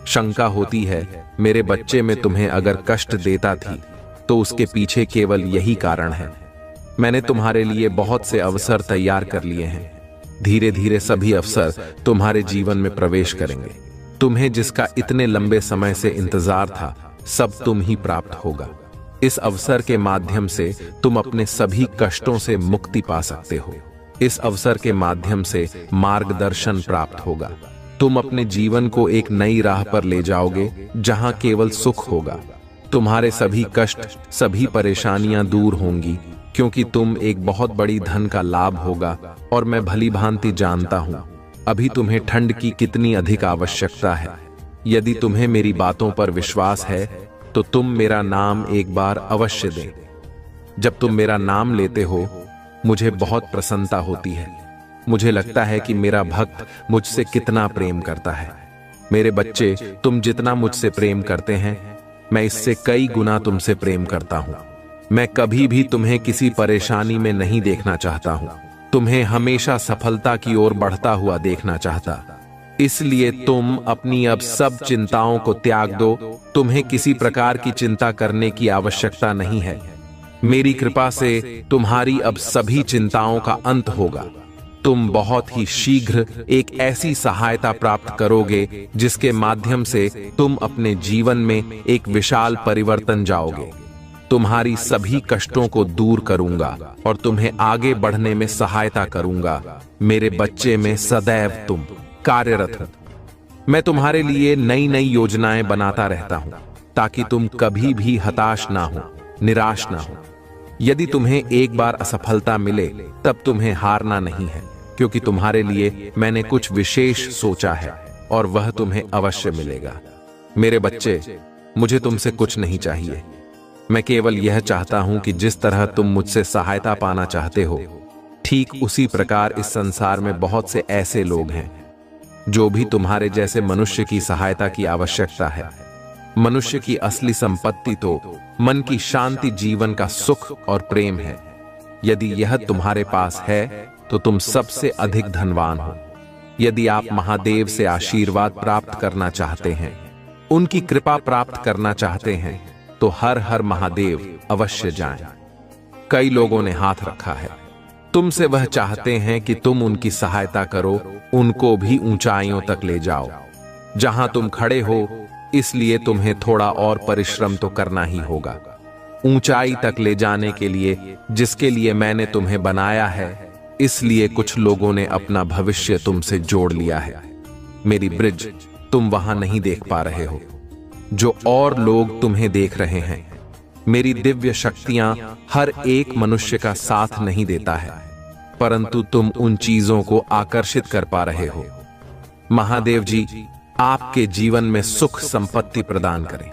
शंका होती है मेरे बच्चे में तुम्हें अगर कष्ट देता थी तो उसके पीछे केवल यही कारण है। मैंने तुम्हारे लिए बहुत से अवसर तैयार कर लिए हैं। धीरे धीरे सभी अवसर तुम्हारे जीवन में प्रवेश करेंगे। तुम्हें जिसका इतने लंबे समय से इंतजार था, सब तुम ही प्राप्त होगा। इस अवसर के माध्यम से तुम अपने सभी कष्टों से मुक्ति पा सकते हो। इस अवसर के माध्यम से मार्गदर्शन प्राप्त होगा। तुम अपने जीवन को एक नई राह पर ले जाओगे जहां केवल सुख होगा। तुम्हारे सभी कष्ट, सभी परेशानियां दूर होंगी, क्योंकि तुम एक बहुत बड़ी धन का लाभ होगा। और मैं भली भांति जानता हूं अभी तुम्हें ठंड की कितनी अधिक आवश्यकता है। यदि तुम्हें मेरी बातों पर विश्वास है तो तुम मेरा नाम एक बार अवश्य दें। जब तुम मेरा नाम लेते हो मुझे बहुत प्रसन्नता होती है। मुझे लगता है कि मेरा भक्त मुझसे कितना प्रेम करता है। मेरे बच्चे, तुम जितना मुझसे प्रेम करते हैं, मैं इससे कई गुना तुमसे प्रेम करता हूं। मैं कभी भी तुम्हें किसी परेशानी में नहीं देखना चाहता हूं। तुम्हें हमेशा सफलता की ओर बढ़ता हुआ देखना चाहता। इसलिए तुम अपनी अब सब चिंताओं को त्याग दो। तुम्हें किसी प्रकार की चिंता करने की आवश्यकता नहीं है। मेरी कृपा से तुम्हारी अब सभी चिंताओं का अंत होगा। तुम बहुत ही शीघ्र एक ऐसी सहायता प्राप्त करोगे जिसके माध्यम से तुम अपने जीवन में एक विशाल परिवर्तन जाओगे। तुम्हारी सभी कष्टों को दूर करूंगा और तुम्हें आगे बढ़ने में सहायता करूंगा। मेरे बच्चे में सदैव तुम कार्यरत हो। मैं तुम्हारे लिए नई नई योजनाएं बनाता रहता हूं ताकि तुम कभी भी हताश ना हो, निराश ना हो। यदि तुम्हें एक बार असफलता मिले तब तुम्हें हारना नहीं है, क्योंकि तुम्हारे लिए मैंने कुछ विशेष सोचा है और वह तुम्हें अवश्य मिलेगा। मेरे बच्चे, मुझे तुमसे कुछ नहीं चाहिए। मैं केवल यह चाहता हूं कि जिस तरह तुम मुझसे सहायता पाना चाहते हो, ठीक उसी प्रकार इस संसार में बहुत से ऐसे लोग हैं जो भी तुम्हारे जैसे मनुष्य की सहायता की आवश्यकता है। मनुष्य की असली संपत्ति तो मन की शांति, जीवन का सुख और प्रेम है। यदि यह तुम्हारे पास है तो तुम सबसे अधिक धनवान हो। यदि आप महादेव से आशीर्वाद प्राप्त करना चाहते हैं, उनकी कृपा प्राप्त करना चाहते हैं, तो हर हर महादेव अवश्य जाएं। कई लोगों ने हाथ रखा है। तुमसे वह चाहते हैं कि तुम उनकी सहायता करो, उनको भी ऊंचाइयों तक ले जाओ जहां तुम खड़े हो। इसलिए तुम्हें थोड़ा और परिश्रम तो करना ही होगा। ऊंचाई तक ले जाने के लिए जिसके लिए मैंने तुम्हें बनाया है, इसलिए कुछ लोगों ने अपना भविष्य तुमसे जोड़ लिया है। मेरी ब्रिज तुम वहां नहीं देख पा रहे हो जो और लोग तुम्हें देख रहे हैं। मेरी दिव्य शक्तियां हर एक मनुष्य का साथ नहीं देता है, परंतु तुम उन चीजों को आकर्षित कर पा रहे हो। महादेव जी आपके जीवन में सुख संपत्ति प्रदान करें।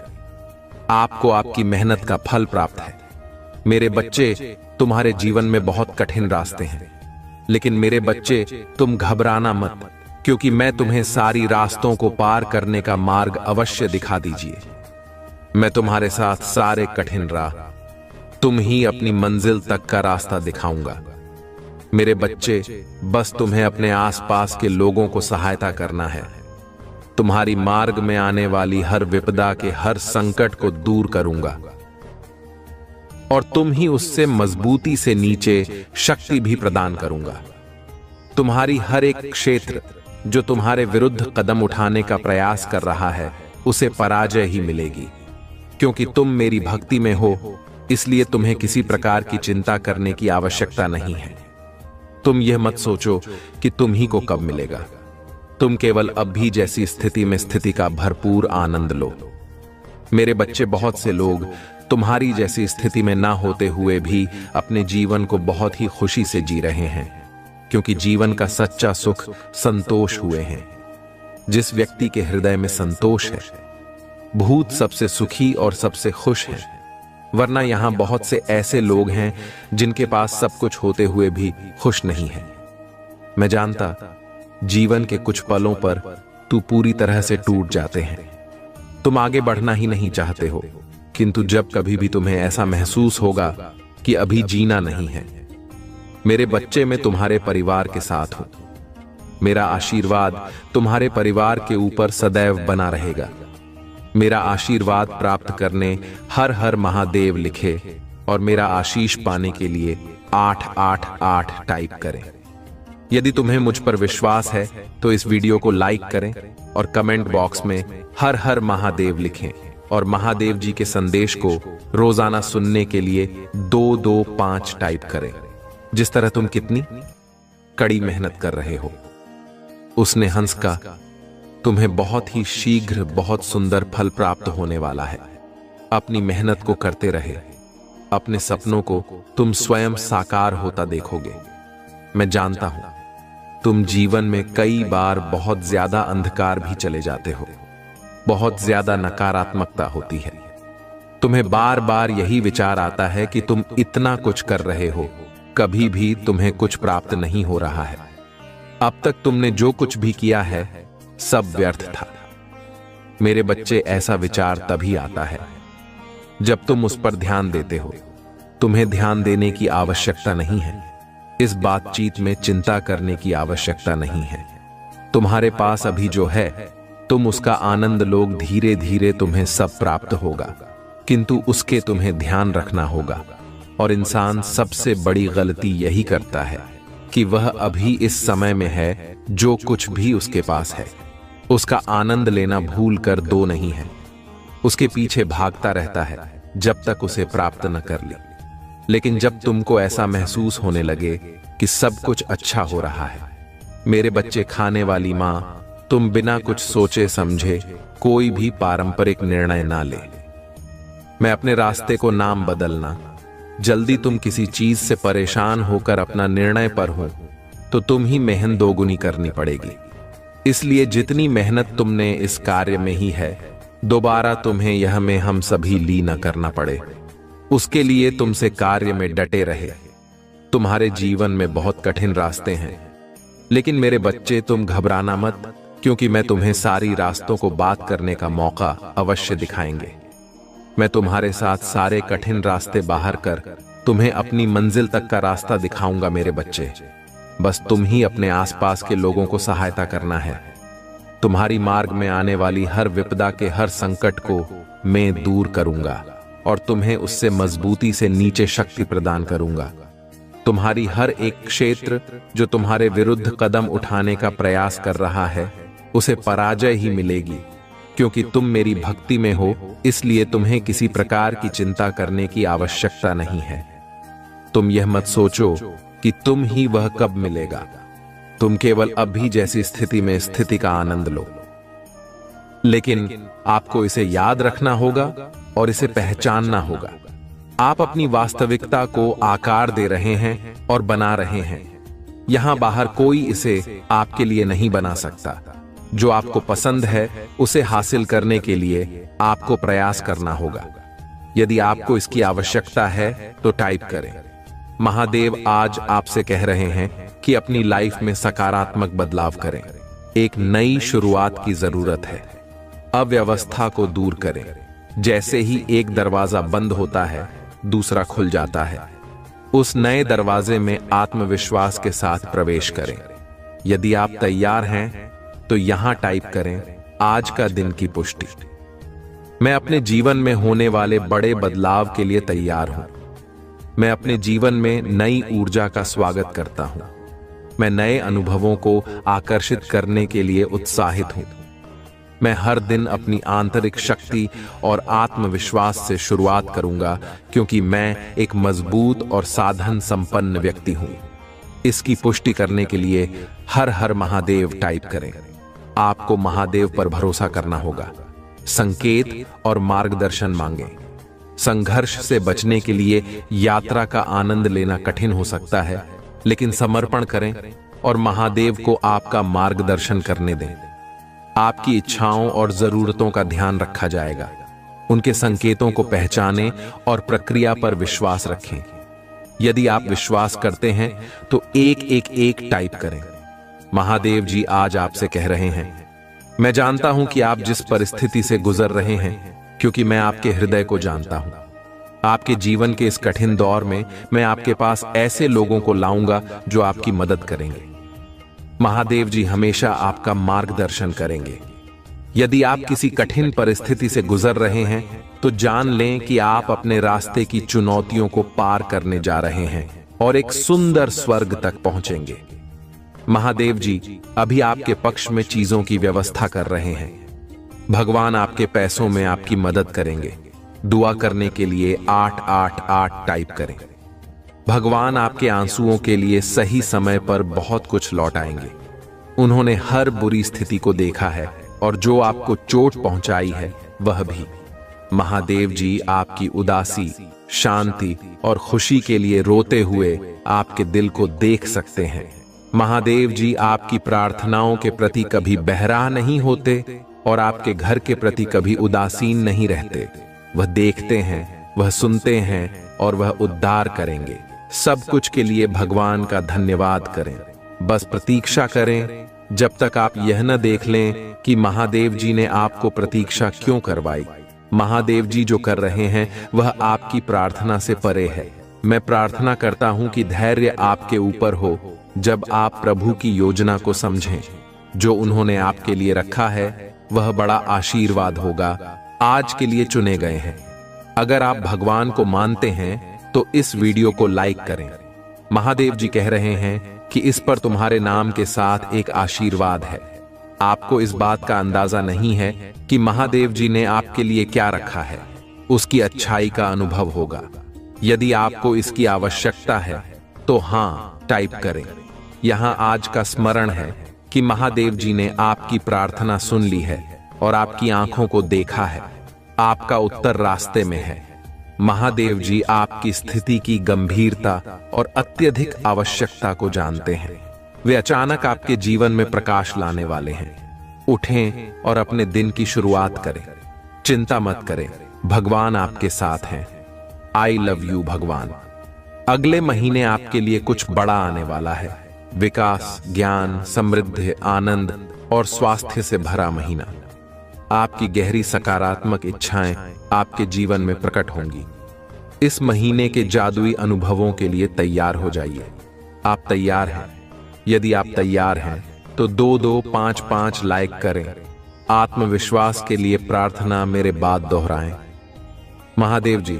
आपको आपकी मेहनत का फल प्राप्त है। मेरे बच्चे, तुम्हारे जीवन में बहुत कठिन रास्ते हैं, लेकिन मेरे बच्चे तुम घबराना मत, क्योंकि मैं तुम्हें सारी रास्तों को पार करने का मार्ग अवश्य दिखा दीजिए। मैं तुम्हारे साथ सारे कठिन राह, तुम ही अपनी मंजिल तक का रास्ता दिखाऊंगा। मेरे बच्चे, बस तुम्हें अपने आसपास के लोगों को सहायता करना है। तुम्हारी मार्ग में आने वाली हर विपदा के हर संकट को दूर करूंगा और तुम ही उससे मजबूती से नीचे शक्ति भी प्रदान करूंगा। तुम्हारी हर एक क्षेत्र जो तुम्हारे विरुद्ध कदम उठाने का प्रयास कर रहा है, उसे पराजय ही मिलेगी। क्योंकि तुम मेरी भक्ति में हो, इसलिए तुम्हें किसी प्रकार की चिंता करने की आवश्यकता नहीं है। तुम यह मत सोचो कि तुम ही को कब मिलेगा। तुम केवल अभी जैसी स्थिति में स्थिति का भरपूर आनंद लो। मेरे बच्चे, बहुत से लोग तुम्हारी जैसी स्थिति में ना होते हुए भी अपने जीवन को बहुत ही खुशी से जी रहे हैं, क्योंकि जीवन का सच्चा सुख संतोष हुए हैं। जिस व्यक्ति के हृदय में संतोष है, भूत सबसे सुखी और सबसे खुश है। वरना यहां बहुत से ऐसे लोग हैं जिनके पास सब कुछ होते हुए भी खुश नहीं है। मैं जानता, जीवन के कुछ पलों पर तू पूरी तरह से टूट जाते हैं। तुम आगे बढ़ना ही नहीं चाहते हो, किंतु जब कभी भी तुम्हें ऐसा महसूस होगा कि अभी जीना नहीं है, मेरे बच्चे, मैं तुम्हारे परिवार के साथ हूं। मेरा आशीर्वाद तुम्हारे परिवार के ऊपर सदैव बना रहेगा। मेरा आशीर्वाद प्राप्त करने हर हर महादेव लिखे और मेरा आशीष पाने के लिए 888 टाइप करें। यदि तुम्हें मुझ पर विश्वास है तो इस वीडियो को लाइक करें और कमेंट बॉक्स में हर हर महादेव लिखें और महादेव जी के संदेश को रोजाना सुनने के लिए 225 टाइप करें। जिस तरह तुम कितनी कड़ी मेहनत कर रहे हो, उसने हंस का तुम्हें बहुत ही शीघ्र बहुत सुंदर फल प्राप्त होने वाला है। अपनी मेहनत को करते रहे, अपने सपनों को तुम स्वयं साकार होता देखोगे। मैं जानता हूं, तुम जीवन में कई बार बहुत ज्यादा अंधकार भी चले जाते हो, बहुत ज्यादा नकारात्मकता होती है। तुम्हें बार बार यही विचार आता है कि तुम इतना कुछ कर रहे हो, कभी भी तुम्हें कुछ प्राप्त नहीं हो रहा है। अब तक तुमने जो कुछ भी किया है सब व्यर्थ था। मेरे बच्चे, ऐसा विचार तभी आता है जब तुम उस पर ध्यान देते हो। तुम्हें ध्यान देने की आवश्यकता नहीं है, इस बातचीत में चिंता करने की आवश्यकता नहीं है। तुम्हारे पास अभी जो है, तुम उसका आनंद लो। धीरे धीरे तुम्हें सब प्राप्त होगा, किंतु उसके तुम्हें ध्यान रखना होगा। और इंसान सबसे बड़ी गलती यही करता है कि वह अभी इस समय में है, जो कुछ भी उसके पास है उसका आनंद लेना भूल कर दो नहीं है, उसके पीछे भागता रहता है जब तक उसे प्राप्त न कर ले। लेकिन जब तुमको ऐसा महसूस होने लगे कि सब कुछ अच्छा हो रहा है, मेरे बच्चे, खाने वाली मां, तुम बिना कुछ सोचे समझे कोई भी पारंपरिक निर्णय ना ले। मैं अपने रास्ते को नाम बदलना। जल्दी तुम किसी चीज से परेशान होकर अपना निर्णय पर हो तो तुम ही मेहनत दोगुनी करनी पड़ेगी। इसलिए जितनी मेहनत तुमने इस कार्य में ही है, दोबारा तुम्हें यह में हम सभी ली न करना पड़े, उसके लिए तुमसे कार्य में डटे रहे। तुम्हारे जीवन में बहुत कठिन रास्ते हैं, लेकिन मेरे बच्चे, तुम घबराना मत, क्योंकि मैं तुम्हें सारी रास्तों को बात करने का मौका अवश्य दिखाएंगे। मैं तुम्हारे साथ सारे कठिन रास्ते बाहर कर तुम्हें अपनी मंजिल तक का रास्ता दिखाऊंगा। मेरे बच्चे, बस तुम ही अपने आसपास के लोगों को सहायता करना है। तुम्हारी मार्ग में आने वाली हर विपदा के हर संकट को मैं दूर करूंगा और तुम्हें उससे मजबूती से नीचे शक्ति प्रदान करूंगा। तुम्हारी हर एक क्षेत्र जो तुम्हारे विरुद्ध कदम उठाने का प्रयास कर रहा है, उसे पराजय ही मिलेगी, क्योंकि तुम मेरी भक्ति में हो। इसलिए तुम्हें किसी प्रकार की चिंता करने की आवश्यकता नहीं है। तुम यह मत सोचो कि तुम ही वह कब मिलेगा। तुम केवल अभी जैसी स्थिति में स्थिति का आनंद लो, लेकिन आपको इसे याद रखना होगा और इसे पहचानना होगा। आप अपनी वास्तविकता को आकार दे रहे हैं और बना रहे हैं। यहां बाहर कोई इसे आपके लिए नहीं बना सकता। जो आपको पसंद है उसे हासिल करने के लिए आपको प्रयास करना होगा। यदि आपको इसकी आवश्यकता है तो टाइप करें। महादेव आज आपसे कह रहे हैं कि अपनी लाइफ में सकारात्मक बदलाव करें। एक नई शुरुआत की जरूरत है। अव्यवस्था को दूर करें। जैसे ही एक दरवाजा बंद होता है, दूसरा खुल जाता है। उस नए दरवाजे में आत्मविश्वास के साथ प्रवेश करें। यदि आप तैयार हैं तो यहां टाइप करें, आज का दिन की पुष्टि। मैं अपने जीवन में होने वाले बड़े बदलाव के लिए तैयार हूं। मैं अपने जीवन में नई ऊर्जा का स्वागत करता हूं। मैं नए अनुभवों को आकर्षित करने के लिए उत्साहित हूं। मैं हर दिन अपनी आंतरिक शक्ति और आत्मविश्वास से शुरुआत करूंगा, क्योंकि मैं एक मजबूत और साधन संपन्न व्यक्ति हूं। इसकी पुष्टि करने के लिए हर हर महादेव टाइप करें। आपको महादेव पर भरोसा करना होगा। संकेत और मार्गदर्शन मांगें। संघर्ष से बचने के लिए यात्रा का आनंद लेना कठिन हो सकता है, लेकिन समर्पण करें और महादेव को आपका मार्गदर्शन करने दें। आपकी इच्छाओं और जरूरतों का ध्यान रखा जाएगा। उनके संकेतों को पहचानें और प्रक्रिया पर विश्वास रखें। यदि आप विश्वास करते हैं तो 111 टाइप करें। महादेव जी आज आपसे कह रहे हैं, मैं जानता हूं कि आप जिस परिस्थिति से गुजर रहे हैं, क्योंकि मैं आपके हृदय को जानता हूं। आपके जीवन के इस कठिन दौर में मैं आपके पास ऐसे लोगों को लाऊंगा जो आपकी मदद करेंगे। महादेव जी हमेशा आपका मार्गदर्शन करेंगे। यदि आप किसी कठिन परिस्थिति से गुजर रहे हैं तो जान लें कि आप अपने रास्ते की चुनौतियों को पार करने जा रहे हैं और एक सुंदर स्वर्ग तक पहुंचेंगे। महादेव जी अभी आपके पक्ष में चीजों की व्यवस्था कर रहे हैं। भगवान आपके पैसों में आपकी मदद करेंगे। दुआ करने के लिए 888 टाइप करें। भगवान आपके आंसुओं के लिए सही समय पर बहुत कुछ लौटाएंगे। उन्होंने हर बुरी स्थिति को देखा है और जो आपको चोट पहुंचाई है वह भी। महादेव जी आपकी उदासी, शांति और खुशी के लिए रोते हुए आपके दिल को देख सकते हैं। महादेव जी आपकी प्रार्थनाओं के प्रति कभी बहरा नहीं होते और आपके घर के प्रति कभी उदासीन नहीं रहते। वह देखते हैं, वह सुनते हैं और वह उद्धार करेंगे। सब कुछ के लिए भगवान का धन्यवाद करें। बस प्रतीक्षा करें जब तक आप यह न देख लें कि महादेव जी ने आपको प्रतीक्षा क्यों करवाई। महादेव जी जो कर रहे हैं वह आपकी प्रार्थना से परे है। मैं प्रार्थना करता हूं कि धैर्य आपके ऊपर हो जब आप प्रभु की योजना को समझें। जो उन्होंने आपके लिए रखा है वह बड़ा आशीर्वाद होगा। आज के लिए चुने गए हैं। अगर आप भगवान को मानते हैं तो इस वीडियो को लाइक करें। महादेव जी कह रहे हैं कि इस पर तुम्हारे नाम के साथ एक आशीर्वाद है। आपको इस बात का अंदाजा नहीं है कि महादेव जी ने आपके लिए क्या रखा है। उसकी अच्छाई का अनुभव होगा। यदि आपको इसकी आवश्यकता है तो हाँ टाइप करें। यहां आज का स्मरण है कि महादेव जी ने आपकी प्रार्थना सुन ली है और आपकी आंखों को देखा है। आपका उत्तर रास्ते में है। महादेव जी आपकी स्थिति की गंभीरता और अत्यधिक आवश्यकता को जानते हैं। वे अचानक आपके जीवन में प्रकाश लाने वाले हैं। उठें और अपने दिन की शुरुआत करें। चिंता मत करें, भगवान आपके साथ हैं। आई लव यू भगवान। अगले महीने आपके लिए कुछ बड़ा आने वाला है। विकास, ज्ञान, समृद्धि, आनंद और स्वास्थ्य से भरा महीना। आपकी गहरी सकारात्मक इच्छाएं आपके जीवन में प्रकट होंगी। इस महीने के जादुई अनुभवों के लिए तैयार हो जाइए। आप तैयार हैं? यदि आप तैयार हैं तो 2255 लाइक करें। आत्मविश्वास के लिए प्रार्थना मेरे बाद दोहराएं। महादेव जी,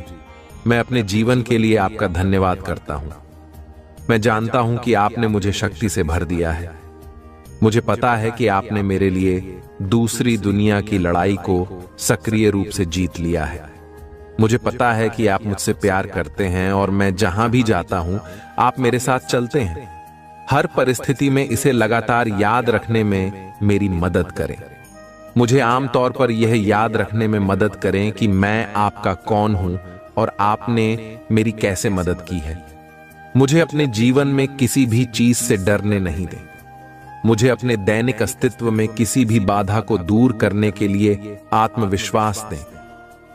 मैं अपने जीवन के लिए आपका धन्यवाद करता हूं। मैं जानता हूं कि आपने मुझे शक्ति से भर दिया है। मुझे पता है कि आपने मेरे लिए दूसरी दुनिया की लड़ाई को सक्रिय रूप से जीत लिया है। मुझे पता है कि आप मुझसे प्यार करते हैं और मैं जहां भी जाता हूं आप मेरे साथ चलते हैं। हर परिस्थिति में इसे लगातार याद रखने में मेरी मदद करें। मुझे आमतौर पर यह याद रखने में मदद करें कि मैं आपका कौन हूं और आपने मेरी कैसे मदद की है। मुझे अपने जीवन में किसी भी चीज से डरने नहीं दें। मुझे अपने दैनिक अस्तित्व में किसी भी बाधा को दूर करने के लिए आत्मविश्वास दें।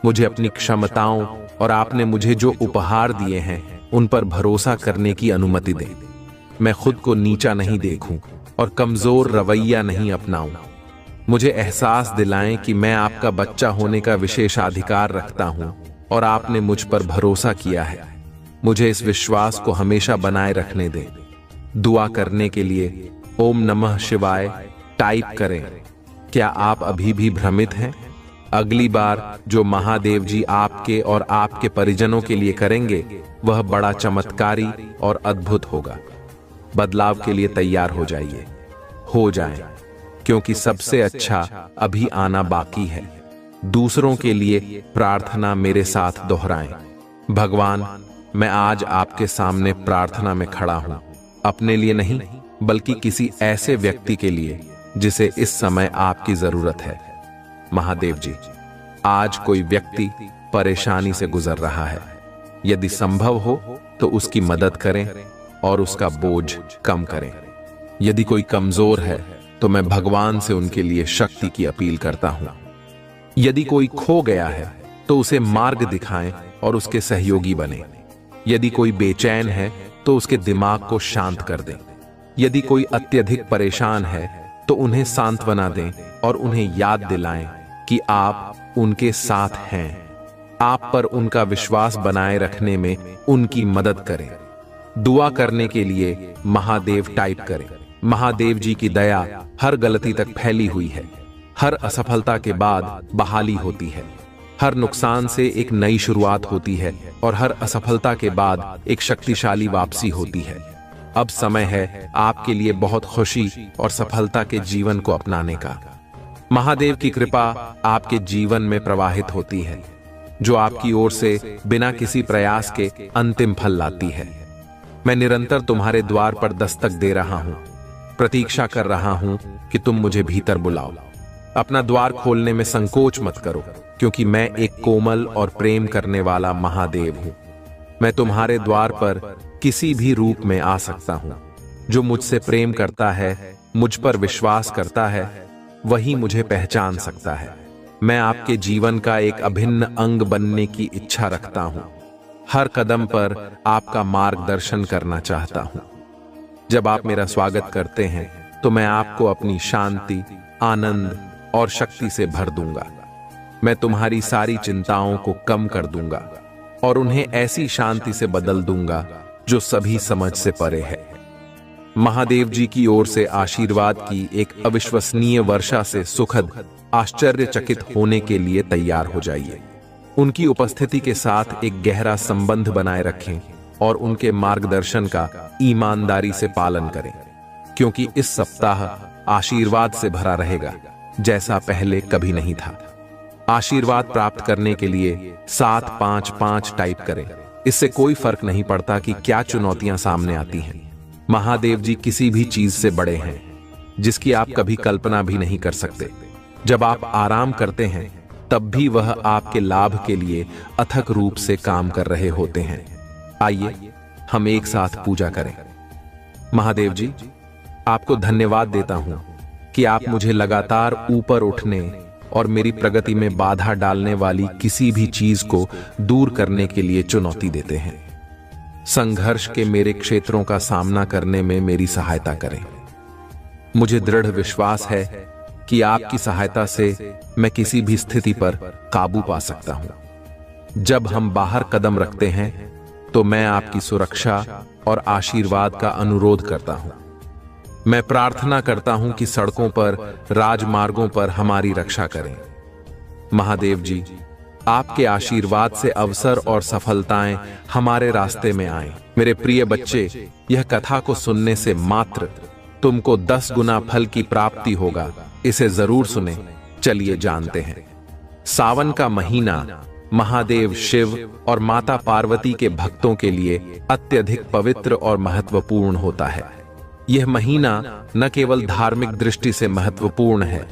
मुझे अपनी क्षमताओं और आपने मुझे जो उपहार दिए हैं उन पर भरोसा करने की अनुमति दें। मैं खुद को नीचा नहीं देखूं और कमजोर रवैया नहीं अपनाऊं। मुझे एहसास दिलाएं कि मैं आपका बच्चा होने का विशेषाधिकार रखता हूं और आपने मुझ पर भरोसा किया है। मुझे इस विश्वास को हमेशा बनाए रखने दें। दुआ करने के लिए ओम नमः शिवाय टाइप करें। क्या आप अभी भी भ्रमित हैं? अगली बार जो महादेव जी आपके और आपके परिजनों के लिए करेंगे वह बड़ा चमत्कारी और अद्भुत होगा। बदलाव के लिए तैयार हो जाइए, हो जाएं, क्योंकि सबसे अच्छा अभी आना बाकी है। दूसरों के लिए प्रार्थना मेरे साथ दोहराएं। भगवान, मैं आज आपके सामने प्रार्थना में खड़ा हूं। अपने लिए नहीं बल्कि किसी ऐसे व्यक्ति के लिए जिसे इस समय आपकी जरूरत है। महादेव जी, आज कोई व्यक्ति परेशानी से गुजर रहा है। यदि संभव हो तो उसकी मदद करें और उसका बोझ कम करें। यदि कोई कमजोर है तो मैं भगवान से उनके लिए शक्ति की अपील करता हूं। यदि कोई खो गया है तो उसे मार्ग दिखाएं और उसके सहयोगी बने। यदि कोई बेचैन है तो उसके दिमाग को शांत कर दें। यदि कोई अत्यधिक परेशान है तो उन्हें सांत्वना दें और उन्हें याद दिलाएं कि आप उनके साथ हैं। आप पर उनका विश्वास बनाए रखने में उनकी मदद करें। दुआ करने के लिए महादेव टाइप करें। महादेव जी की दया हर गलती तक फैली हुई है। हर असफलता के बाद बहाली होती है। हर नुकसान से एक नई शुरुआत होती है और हर असफलता के बाद एक शक्तिशाली वापसी होती है। अब समय है आपके लिए बहुत खुशी और सफलता के जीवन को अपनाने का। महादेव की कृपा आपके जीवन में प्रवाहित होती है, जो आपकी ओर से बिना किसी प्रयास के अंतिम फल लाती है। मैं निरंतर तुम्हारे द्वार पर दस्तक दे रहा हूं, प्रतीक्षा कर रहा हूं कि तुम मुझे भीतर बुलाओ। अपना द्वार खोलने में संकोच मत करो, क्योंकि मैं एक कोमल और प्रेम करने वाला महादेव हूं। मैं तुम्हारे द्वार पर किसी भी रूप में आ सकता हूं। जो मुझसे प्रेम करता है, मुझ पर विश्वास करता है, वही मुझे पहचान सकता है। मैं आपके जीवन का एक अभिन्न अंग बनने की इच्छा रखता हूं। हर कदम पर आपका मार्गदर्शन करना चाहता हूं। जब आप मेरा स्वागत करते हैं तो मैं आपको अपनी शांति, आनंद और शक्ति से भर दूंगा। मैं तुम्हारी सारी चिंताओं को कम कर दूंगा और उन्हें ऐसी शांति से बदल दूंगा जो सभी समझ से परे है। महादेव जी की ओर से आशीर्वाद की एक अविश्वसनीय वर्षा से सुखद आश्चर्यचकित होने के लिए तैयार हो जाइए। उनकी उपस्थिति के साथ एक गहरा संबंध बनाए रखें और उनके मार्गदर्शन का ईमानदारी से पालन करें, क्योंकि इस सप्ताह आशीर्वाद से भरा रहेगा जैसा पहले कभी नहीं था। आशीर्वाद प्राप्त करने के लिए 755 टाइप करें। इससे कोई फर्क नहीं पड़ता कि क्या चुनौतियां सामने आती हैं। महादेव जी किसी भी चीज से बड़े हैं, जिसकी आप कभी कल्पना भी नहीं कर सकते। जब आप आराम करते हैं तब भी वह आपके लाभ के लिए अथक रूप से काम कर रहे होते हैं। आइए हम एक साथ पूजा करें। महादेव जी, आपको धन्यवाद देता हूं कि आप मुझे लगातार ऊपर उठने और मेरी प्रगति में बाधा डालने वाली किसी भी चीज को दूर करने के लिए चुनौती देते हैं। संघर्ष के मेरे क्षेत्रों का सामना करने में मेरी सहायता करें। मुझे दृढ़ विश्वास है कि आपकी सहायता से मैं किसी भी स्थिति पर काबू पा सकता हूं। जब हम बाहर कदम रखते हैं तो मैं आपकी सुरक्षा और आशीर्वाद का अनुरोध करता हूं। मैं प्रार्थना करता हूं कि सड़कों पर, राजमार्गों पर हमारी रक्षा करें। महादेव जी, आपके आशीर्वाद से अवसर और सफलताएं हमारे रास्ते में आएं। मेरे प्रिय बच्चे, यह कथा को सुनने से मात्र तुमको 10 गुना फल की प्राप्ति होगा। इसे जरूर सुने। चलिए जानते हैं। सावन का महीना महादेव शिव और माता पार्वती के भक्तों के लिए अत्यधिक पवित्र और महत्वपूर्ण होता है। यह महीना न केवल धार्मिक दृष्टि से महत्वपूर्ण है,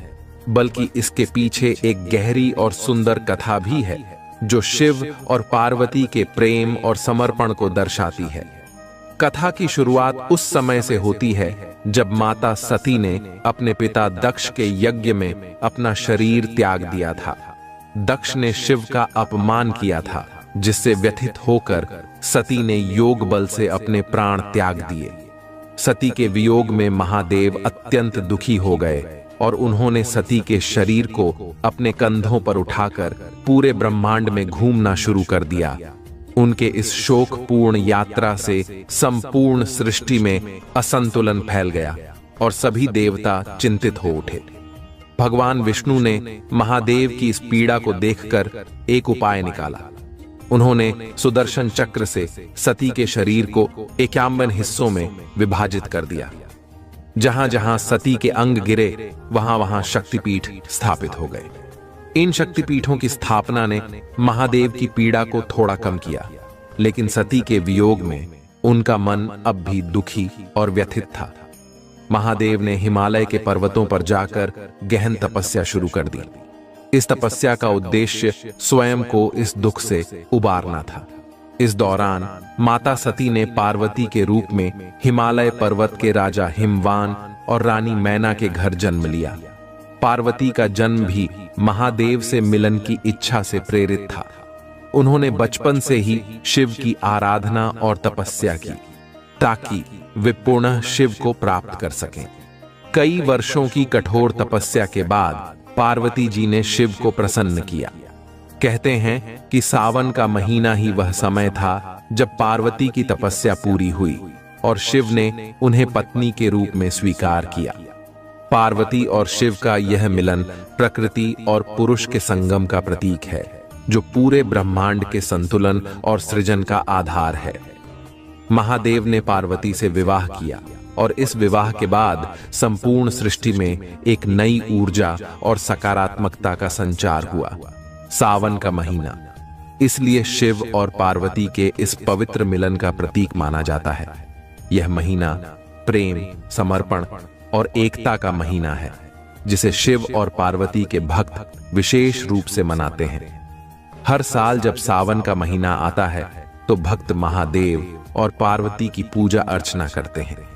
बल्कि इसके पीछे एक गहरी और सुंदर कथा भी है, जो शिव और पार्वती के प्रेम और समर्पण को दर्शाती है। कथा की शुरुआत उस समय से होती है जब माता सती ने अपने पिता दक्ष के यज्ञ में अपना शरीर त्याग दिया था। दक्ष ने शिव का अपमान किया था, जिससे व्यथित होकर सती ने योग बल से अपने प्राण त्याग दिए। सती के वियोग में महादेव अत्यंत दुखी हो गए और उन्होंने सती के शरीर को अपने कंधों पर उठाकर पूरे ब्रह्मांड में घूमना शुरू कर दिया। उनके इस शोकपूर्ण यात्रा से संपूर्ण सृष्टि में असंतुलन फैल गया और सभी देवता चिंतित हो उठे। भगवान विष्णु ने महादेव की इस पीड़ा को देखकर एक उपाय निकाला। उन्होंने सुदर्शन चक्र से सती के शरीर को 51 हिस्सों में विभाजित कर दिया। जहां जहां सती के अंग गिरे, वहां वहां शक्तिपीठ स्थापित हो गए। इन शक्तिपीठों की स्थापना ने महादेव की पीड़ा को थोड़ा कम किया, लेकिन सती के वियोग में उनका मन अब भी दुखी और व्यथित था। महादेव ने हिमालय के पर्वतों पर जाकर गहन तपस्या शुरू कर दी। इस तपस्या का उद्देश्य स्वयं को इस दुख से उबारना था। इस दौरान माता सती ने पार्वती के रूप में हिमालय पर्वत के राजा हिमवान और रानी मैना के घर जन्म लिया। पार्वती का जन्म भी महादेव से मिलन की इच्छा से प्रेरित था। उन्होंने बचपन से ही शिव की आराधना और तपस्या की ताकि वे पुनः शिव को प्राप्त कर सकें। कई वर्षों की कठोर तपस्या के बाद पार्वती जी ने शिव को प्रसन्न किया। कहते हैं कि सावन का महीना ही वह समय था जब पार्वती की तपस्या पूरी हुई और शिव ने उन्हें पत्नी के रूप में स्वीकार किया। पार्वती और शिव का यह मिलन प्रकृति और पुरुष के संगम का प्रतीक है, जो पूरे ब्रह्मांड के संतुलन और सृजन का आधार है। महादेव ने पार्वती से विवाह किया और इस विवाह के बाद संपूर्ण सृष्टि में एक नई ऊर्जा और सकारात्मकता का संचार हुआ। सावन का महीना इसलिए शिव और पार्वती के इस पवित्र मिलन का प्रतीक माना जाता है। यह महीना प्रेम, समर्पण और एकता का महीना है, जिसे शिव और पार्वती के भक्त विशेष रूप से मनाते हैं। हर साल जब सावन का महीना आता है तो भक्त महादेव और पार्वती की पूजा अर्चना करते हैं।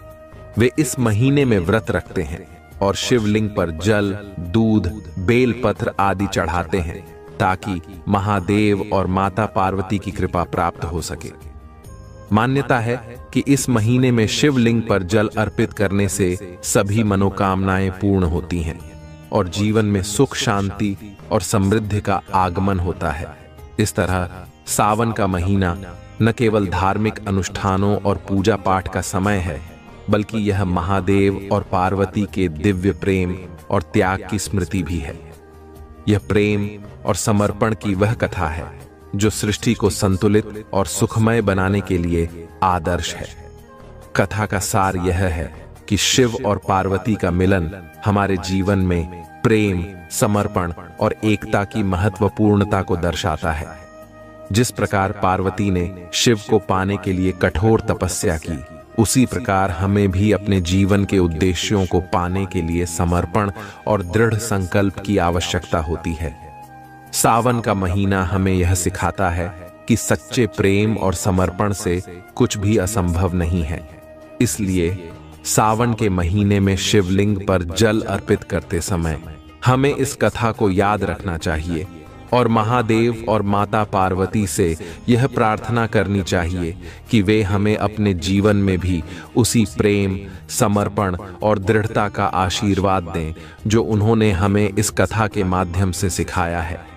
वे इस महीने में व्रत रखते हैं और शिवलिंग पर जल, दूध, बेलपत्र आदि चढ़ाते हैं ताकि महादेव और माता पार्वती की कृपा प्राप्त हो सके। मान्यता है कि इस महीने में शिवलिंग पर जल अर्पित करने से सभी मनोकामनाएं पूर्ण होती हैं और जीवन में सुख, शांति और समृद्धि का आगमन होता है। इस तरह सावन का महीना न केवल धार्मिक अनुष्ठानों और पूजा पाठ का समय है, बल्कि यह महादेव और पार्वती के दिव्य प्रेम और त्याग की स्मृति भी है। यह प्रेम और समर्पण की वह कथा है जो सृष्टि को संतुलित और सुखमय बनाने के लिए आदर्श है। कथा का सार यह है कि शिव और पार्वती का मिलन हमारे जीवन में प्रेम, समर्पण और एकता की महत्वपूर्णता को दर्शाता है। जिस प्रकार पार्वती ने शिव को पाने के लिए कठोर तपस्या की, उसी प्रकार हमें भी अपने जीवन के उद्देश्यों को पाने के लिए समर्पण और दृढ़ संकल्प की आवश्यकता होती है। सावन का महीना हमें यह सिखाता है कि सच्चे प्रेम और समर्पण से कुछ भी असंभव नहीं है। इसलिए सावन के महीने में शिवलिंग पर जल अर्पित करते समय हमें इस कथा को याद रखना चाहिए और महादेव और माता पार्वती से यह प्रार्थना करनी चाहिए कि वे हमें अपने जीवन में भी उसी प्रेम, समर्पण और दृढ़ता का आशीर्वाद दें जो उन्होंने हमें इस कथा के माध्यम से सिखाया है।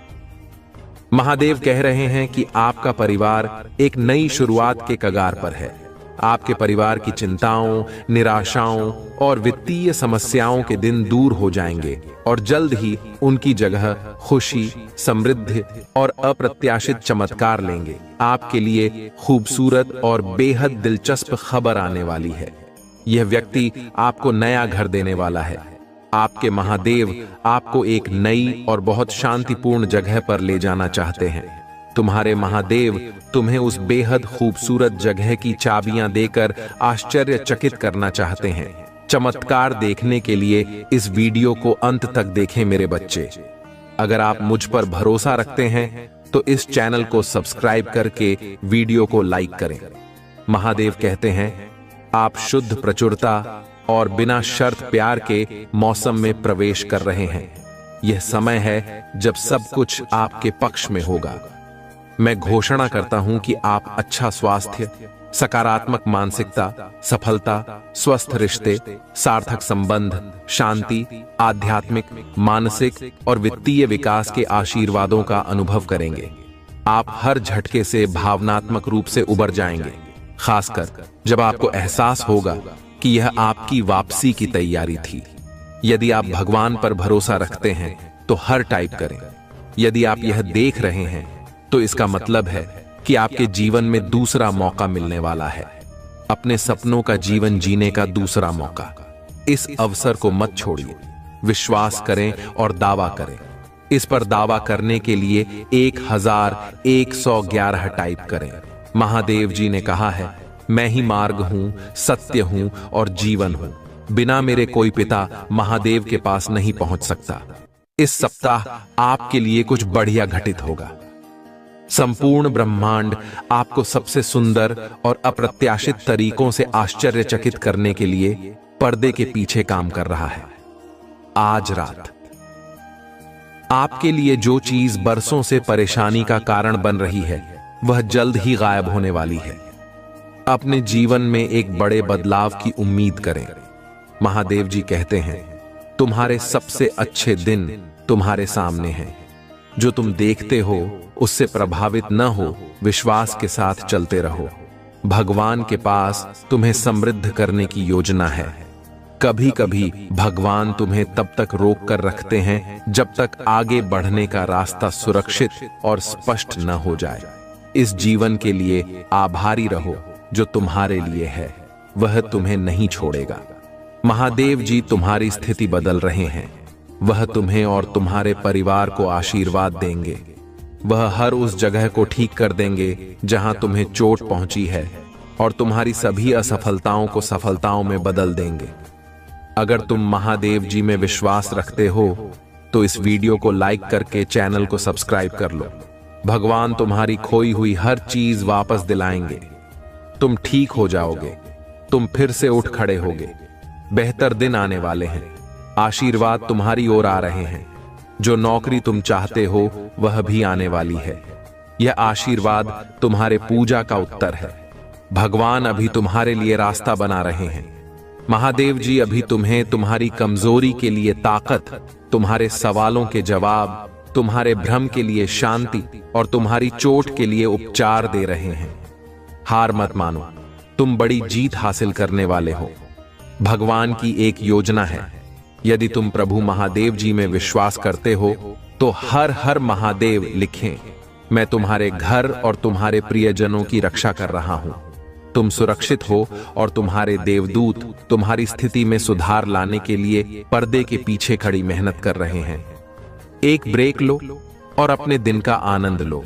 महादेव कह रहे हैं कि आपका परिवार एक नई शुरुआत के कगार पर है। आपके परिवार की चिंताओं, निराशाओं और वित्तीय समस्याओं के दिन दूर हो जाएंगे और जल्द ही उनकी जगह खुशी, समृद्धि और अप्रत्याशित चमत्कार लेंगे। आपके लिए खूबसूरत और बेहद दिलचस्प खबर आने वाली है। यह व्यक्ति आपको नया घर देने वाला है। आपके महादेव आपको एक नई और बहुत शांतिपूर्ण जगह पर ले जाना चाहते हैं। तुम्हारे महादेव तुम्हें उस बेहद खूबसूरत जगह की चाबियां देकर आश्चर्यचकित करना चाहते हैं। चमत्कार देखने के लिए इस वीडियो को अंत तक देखें मेरे बच्चे। अगर आप मुझ पर भरोसा रखते हैं तो इस चैनल को सब्सक्राइब करके वीडियो को लाइक करें। महादेव कहते हैं, आप शुद्ध प्रचुरता और बिना शर्त प्यार के मौसम में प्रवेश कर रहे हैं। यह समय है जब सब कुछ आपके पक्ष में होगा। मैं घोषणा करता हूं कि आप अच्छा स्वास्थ्य, सकारात्मक मानसिकता, सफलता, स्वस्थ रिश्ते, सार्थक संबंध, शांति, आध्यात्मिक, मानसिक और वित्तीय विकास के आशीर्वादों का अनुभव करेंगे। आप हर झटके से भावनात्मक रूप से उबर जाएंगे, खासकर जब आपको एहसास होगा कि यह आपकी वापसी की तैयारी थी। यदि आप भगवान पर भरोसा रखते हैं तो हर टाइप करें। यदि आप यह देख रहे हैं तो इसका मतलब है कि आपके जीवन में दूसरा मौका मिलने वाला है, अपने सपनों का जीवन जीने का दूसरा मौका। इस अवसर को मत छोड़िए, विश्वास करें और दावा करें। इस पर दावा करने के लिए 1111 टाइप करें। महादेव जी ने कहा है मैं ही मार्ग हूं, सत्य हूं और जीवन हूं। बिना मेरे कोई पिता महादेव के पास नहीं पहुंच सकता। इस सप्ताह आपके लिए कुछ बढ़िया घटित होगा। संपूर्ण ब्रह्मांड आपको सबसे सुंदर और अप्रत्याशित तरीकों से आश्चर्यचकित करने के लिए पर्दे के पीछे काम कर रहा है। आज रात आपके लिए जो चीज बरसों से परेशानी का कारण बन रही है, वह जल्द ही गायब होने वाली है। अपने जीवन में एक बड़े बदलाव की उम्मीद करें। महादेव जी कहते हैं, तुम्हारे सबसे अच्छे दिन तुम्हारे सामने हैं। जो तुम देखते हो उससे प्रभावित न हो, विश्वास के साथ चलते रहो। भगवान के पास तुम्हें समृद्ध करने की योजना है। कभी कभी भगवान तुम्हें तब तक रोक कर रखते हैं जब तक आगे बढ़ने का रास्ता सुरक्षित और स्पष्ट न हो जाए। इस जीवन के लिए आभारी रहो जो तुम्हारे लिए है, वह तुम्हें नहीं छोड़ेगा। महादेव जी तुम्हारी स्थिति बदल रहे हैं। वह तुम्हें और तुम्हारे परिवार को आशीर्वाद देंगे। वह हर उस जगह को ठीक कर देंगे जहां तुम्हें चोट पहुंची है और तुम्हारी सभी असफलताओं को सफलताओं में बदल देंगे। अगर तुम महादेव जी में विश्वास रखते हो तो इस वीडियो को लाइक करके चैनल को सब्सक्राइब कर लो। भगवान तुम्हारी खोई हुई हर चीज वापस दिलाएंगे। तुम ठीक हो जाओगे। तुम फिर से उठ खड़े होगे। बेहतर दिन आने वाले हैं। आशीर्वाद तुम्हारी ओर आ रहे हैं। जो नौकरी तुम चाहते हो वह भी आने वाली है। यह आशीर्वाद तुम्हारे पूजा का उत्तर है। भगवान अभी तुम्हारे लिए रास्ता बना रहे हैं। महादेव जी अभी तुम्हें तुम्हारी कमजोरी के लिए ताकत, तुम्हारे सवालों के जवाब, तुम्हारे भ्रम के लिए शांति और तुम्हारी चोट के लिए उपचार दे रहे हैं। हार मत मानो, तुम बड़ी जीत हासिल करने वाले हो। भगवान की एक योजना है। यदि तुम प्रभु महादेव जी में विश्वास करते हो तो हर हर महादेव लिखें। मैं तुम्हारे घर और तुम्हारे प्रियजनों की रक्षा कर रहा हूं। तुम सुरक्षित हो और तुम्हारे देवदूत तुम्हारी स्थिति में सुधार लाने के लिए पर्दे के पीछे खड़ी मेहनत कर रहे हैं। एक ब्रेक लो और अपने दिन का आनंद लो।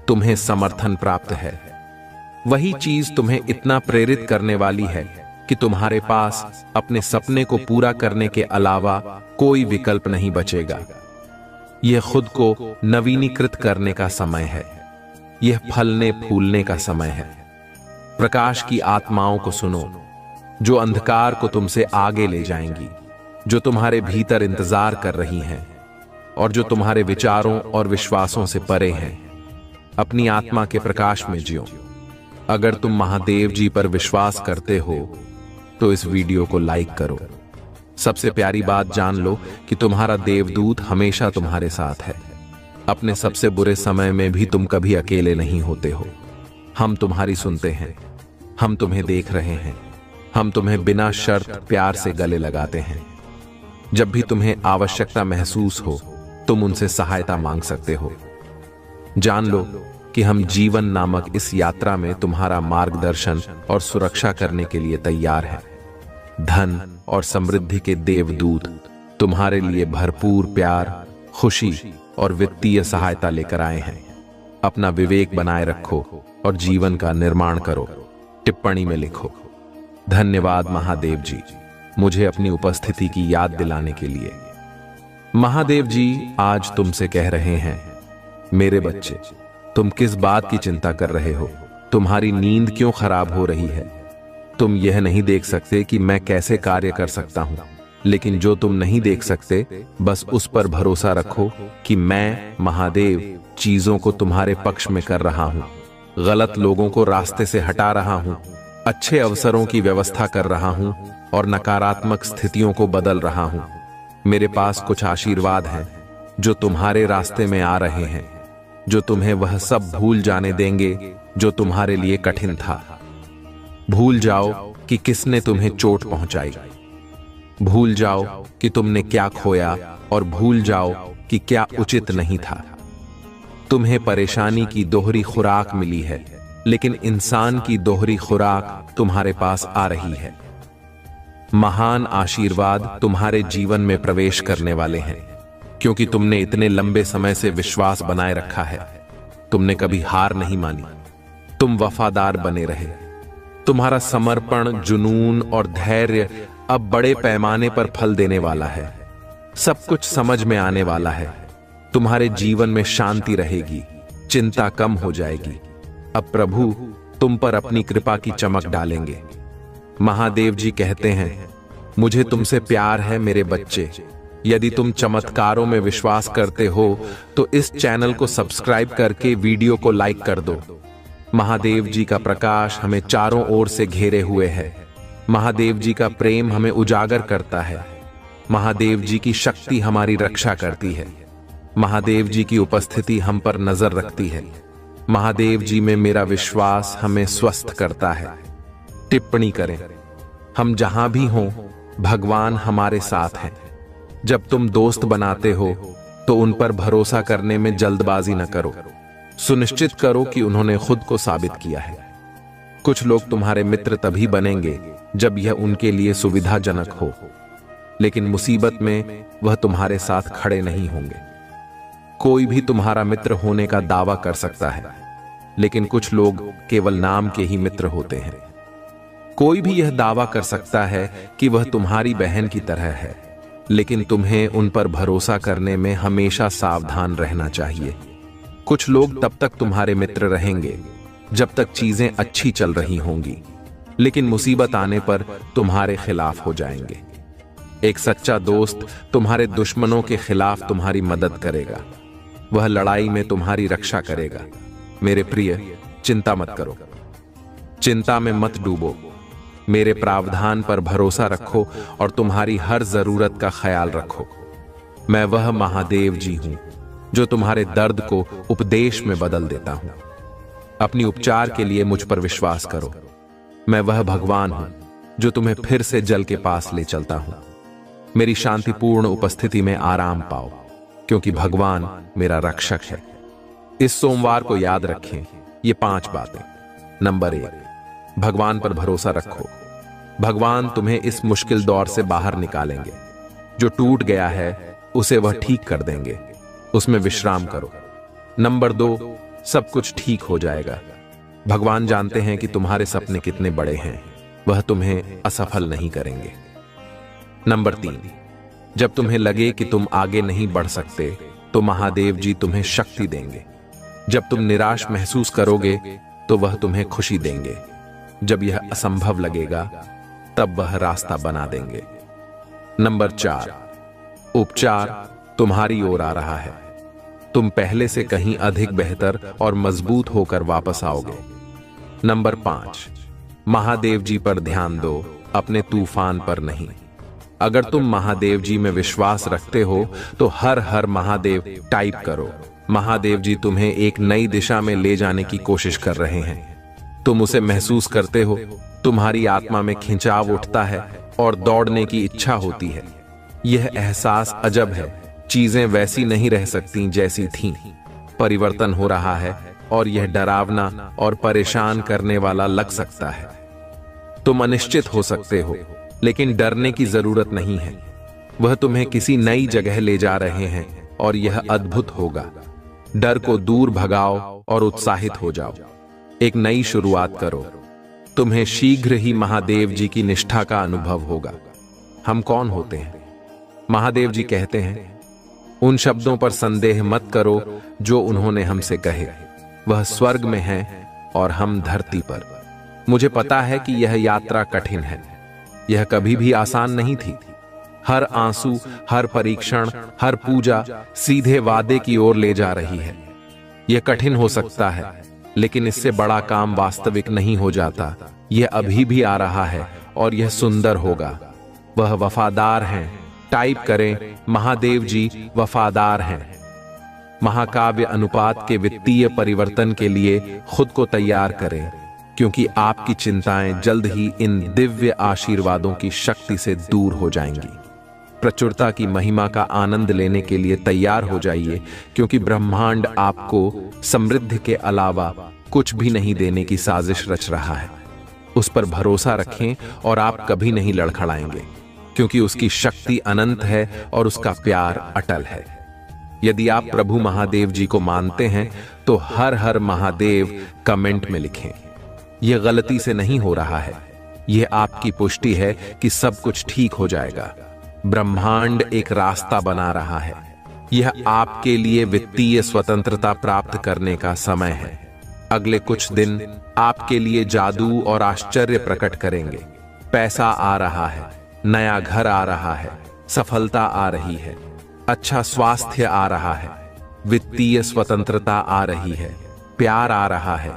तुम्हें समर्थन प्राप्त है। वही चीज तुम्हें इतना प्रेरित करने वाली है कि तुम्हारे पास अपने सपने को पूरा करने के अलावा कोई विकल्प नहीं बचेगा। यह खुद को नवीनीकृत करने का समय है। यह फलने फूलने का समय है। प्रकाश की आत्माओं को सुनो, जो अंधकार को तुमसे आगे ले जाएंगी, जो तुम्हारे भीतर इंतजार कर रही हैं और जो तुम्हारे विचारों और विश्वासों से परे हैं। अपनी आत्मा के प्रकाश में जियो। अगर तुम महादेव जी पर विश्वास करते हो तो इस वीडियो को लाइक करो। सबसे प्यारी बात जान लो कि तुम्हारा देवदूत हमेशा तुम्हारे साथ है। अपने सबसे बुरे समय में भी तुम कभी अकेले नहीं होते हो। हम तुम्हारी सुनते हैं। हम तुम्हें देख रहे हैं। हम तुम्हें बिना शर्त प्यार से गले लगाते हैं। जब भी तुम्हें आवश्यकता महसूस हो तुम उनसे सहायता मांग सकते हो। जान लो कि हम जीवन नामक इस यात्रा में तुम्हारा मार्गदर्शन और सुरक्षा करने के लिए तैयार हैं। धन और समृद्धि के देवदूत तुम्हारे लिए भरपूर प्यार, खुशी और वित्तीय सहायता लेकर आए हैं। अपना विवेक बनाए रखो और जीवन का निर्माण करो। टिप्पणी में लिखो, धन्यवाद महादेव जी, मुझे अपनी उपस्थिति की याद दिलाने के लिए। महादेव जी आज तुमसे कह रहे हैं, मेरे बच्चे, तुम किस बात की चिंता कर रहे हो? तुम्हारी नींद क्यों खराब हो रही है? तुम यह नहीं देख सकते कि मैं कैसे कार्य कर सकता हूं, लेकिन जो तुम नहीं देख सकते बस उस पर भरोसा रखो कि मैं महादेव चीजों को तुम्हारे पक्ष में कर रहा हूं। गलत लोगों को रास्ते से हटा रहा हूं, अच्छे अवसरों की व्यवस्था कर रहा हूं और नकारात्मक स्थितियों को बदल रहा हूं। मेरे पास कुछ आशीर्वाद हैं जो तुम्हारे रास्ते में आ रहे हैं, जो तुम्हें वह सब भूल जाने देंगे जो तुम्हारे लिए कठिन था। भूल जाओ कि किसने तुम्हें चोट पहुंचाई। भूल जाओ कि तुमने क्या खोया और भूल जाओ कि क्या उचित नहीं था। तुम्हें परेशानी की दोहरी खुराक मिली है, लेकिन इंसान की दोहरी खुराक तुम्हारे पास आ रही है। महान आशीर्वाद तुम्हारे जीवन में प्रवेश करने वाले हैं, क्योंकि तुमने इतने लंबे समय से विश्वास बनाए रखा है। तुमने कभी हार नहीं मानी। तुम वफादार बने रहे। तुम्हारा समर्पण, जुनून और धैर्य अब बड़े पैमाने पर फल देने वाला है। सब कुछ समझ में आने वाला है। तुम्हारे जीवन में शांति रहेगी, चिंता कम हो जाएगी। अब प्रभु तुम पर अपनी कृपा की चमक डालेंगे। महादेव जी कहते हैं, मुझे तुमसे प्यार है मेरे बच्चे। यदि तुम चमत्कारों में विश्वास करते हो तो इस चैनल को सब्सक्राइब करके वीडियो को लाइक कर दो। महादेव जी का प्रकाश हमें चारों ओर से घेरे हुए है। महादेव जी का प्रेम हमें उजागर करता है। महादेव जी की शक्ति हमारी रक्षा करती है। महादेव जी की उपस्थिति हम पर नजर रखती है। महादेव जी में मेरा विश्वास हमें स्वस्थ करता है। टिप्पणी करें, हम जहां भी हों भगवान हमारे साथ हैं। जब तुम दोस्त बनाते हो तो उन पर भरोसा करने में जल्दबाजी न करो। सुनिश्चित करो कि उन्होंने खुद को साबित किया है। कुछ लोग तुम्हारे मित्र तभी बनेंगे जब यह उनके लिए सुविधाजनक हो, लेकिन मुसीबत में वह तुम्हारे साथ खड़े नहीं होंगे। कोई भी तुम्हारा मित्र होने का दावा कर सकता है, लेकिन कुछ लोग केवल नाम के ही मित्र होते हैं। कोई भी यह दावा कर सकता है कि वह तुम्हारी बहन की तरह है, लेकिन तुम्हें उन पर भरोसा करने में हमेशा सावधान रहना चाहिए। कुछ लोग तब तक तुम्हारे मित्र रहेंगे जब तक चीजें अच्छी चल रही होंगी, लेकिन मुसीबत आने पर तुम्हारे खिलाफ हो जाएंगे। एक सच्चा दोस्त तुम्हारे दुश्मनों के खिलाफ तुम्हारी मदद करेगा। वह लड़ाई में तुम्हारी रक्षा करेगा। मेरे प्रिय, चिंता मत करो, चिंता में मत डूबो। मेरे प्रावधान पर भरोसा रखो और तुम्हारी हर जरूरत का ख्याल रखो। मैं वह महादेव जी हूं जो तुम्हारे दर्द को उपदेश में बदल देता हूं। अपनी उपचार के लिए मुझ पर विश्वास करो। मैं वह भगवान हूं जो तुम्हें फिर से जल के पास ले चलता हूं। मेरी शांतिपूर्ण उपस्थिति में आराम पाओ, क्योंकि भगवान मेरा रक्षक है। इस सोमवार को याद रखें ये 5 बातें। नंबर 1, भगवान पर भरोसा रखो। भगवान तुम्हें इस मुश्किल दौर से बाहर निकालेंगे। जो टूट गया है उसे वह ठीक कर देंगे। उसमें विश्राम करो। नंबर 2, सब कुछ ठीक हो जाएगा। भगवान जानते हैं कि तुम्हारे सपने कितने बड़े हैं। वह तुम्हें असफल नहीं करेंगे। नंबर 3, जब तुम्हें लगे कि तुम आगे नहीं बढ़ सकते तो महादेव जी तुम्हें शक्ति देंगे। जब तुम निराश महसूस करोगे तो वह तुम्हें खुशी देंगे। जब यह असंभव लगेगा तब वह रास्ता बना देंगे। नंबर 4, उपचार तुम्हारी ओर आ रहा है। तुम पहले से कहीं अधिक बेहतर और मजबूत होकर वापस आओगे। नंबर 5, महादेव जी पर ध्यान दो, अपने तूफान पर नहीं। अगर तुम महादेव जी में विश्वास रखते हो तो हर हर महादेव टाइप करो। महादेव जी तुम्हें एक नई दिशा में ले जाने की कोशिश कर रहे हैं। तुम उसे महसूस करते हो। तुम्हारी आत्मा में खिंचाव उठता है और दौड़ने की इच्छा होती है। यह एहसास अजब है। चीजें वैसी नहीं रह सकती जैसी थीं। परिवर्तन हो रहा है और यह डरावना और परेशान करने वाला लग सकता है। तुम अनिश्चित हो सकते हो, लेकिन डरने की जरूरत नहीं है। वह तुम्हें किसी नई जगह ले जा रहे हैं और यह अद्भुत होगा। डर को दूर भगाओ और उत्साहित हो जाओ। एक नई शुरुआत करो। तुम्हें शीघ्र ही महादेव जी की निष्ठा का अनुभव होगा। हम कौन होते हैं? महादेव जी कहते हैं, उन शब्दों पर संदेह मत करो जो उन्होंने हमसे कहे। वह स्वर्ग में है और हम धरती पर। मुझे पता है कि यह यात्रा कठिन है। यह कभी भी आसान नहीं थी। हर आंसू, हर परीक्षण, हर पूजा सीधे वादे की ओर ले जा रही है। यह कठिन हो सकता है, लेकिन इससे बड़ा काम वास्तविक नहीं हो जाता। यह अभी भी आ रहा है और यह सुंदर होगा। वह वफादार हैं। टाइप करें, महादेव जी वफादार हैं। महाकाव्य अनुपात के वित्तीय परिवर्तन के लिए खुद को तैयार करें, क्योंकि आपकी चिंताएं जल्द ही इन दिव्य आशीर्वादों की शक्ति से दूर हो जाएंगी। प्रचुरता की महिमा का आनंद लेने के लिए तैयार हो जाइए, क्योंकि ब्रह्मांड आपको समृद्धि के अलावा कुछ भी नहीं देने की साजिश रच रहा है। उस पर भरोसा रखें और आप कभी नहीं लड़खड़ाएंगे, क्योंकि उसकी शक्ति अनंत है और उसका प्यार अटल है। यदि आप प्रभु महादेव जी को मानते हैं तो हर हर महादेव कमेंट में लिखें। यह गलती से नहीं हो रहा है, यह आपकी पुष्टि है कि सब कुछ ठीक हो जाएगा। ब्रह्मांड एक रास्ता बना रहा है। यह आपके लिए वित्तीय स्वतंत्रता प्राप्त करने का समय है। अगले कुछ दिन आपके लिए जादू और आश्चर्य प्रकट करेंगे। पैसा आ रहा है, नया घर आ रहा है, सफलता आ रही है, अच्छा स्वास्थ्य आ रहा है, वित्तीय स्वतंत्रता आ रही है, प्यार आ रहा है।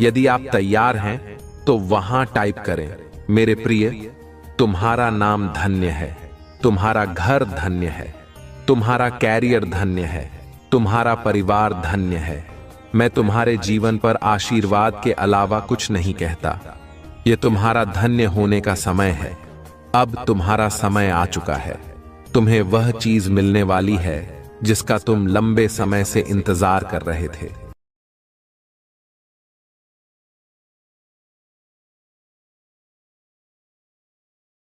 यदि आप तैयार हैं तो वहां टाइप करें, मेरे प्रिय, तुम्हारा नाम धन्य है, तुम्हारा घर धन्य है, तुम्हारा कैरियर धन्य है, तुम्हारा परिवार धन्य है। मैं तुम्हारे जीवन पर आशीर्वाद के अलावा कुछ नहीं कहता। यह तुम्हारा धन्य होने का समय है। अब तुम्हारा समय आ चुका है। तुम्हें वह चीज मिलने वाली है जिसका तुम लंबे समय से इंतजार कर रहे थे।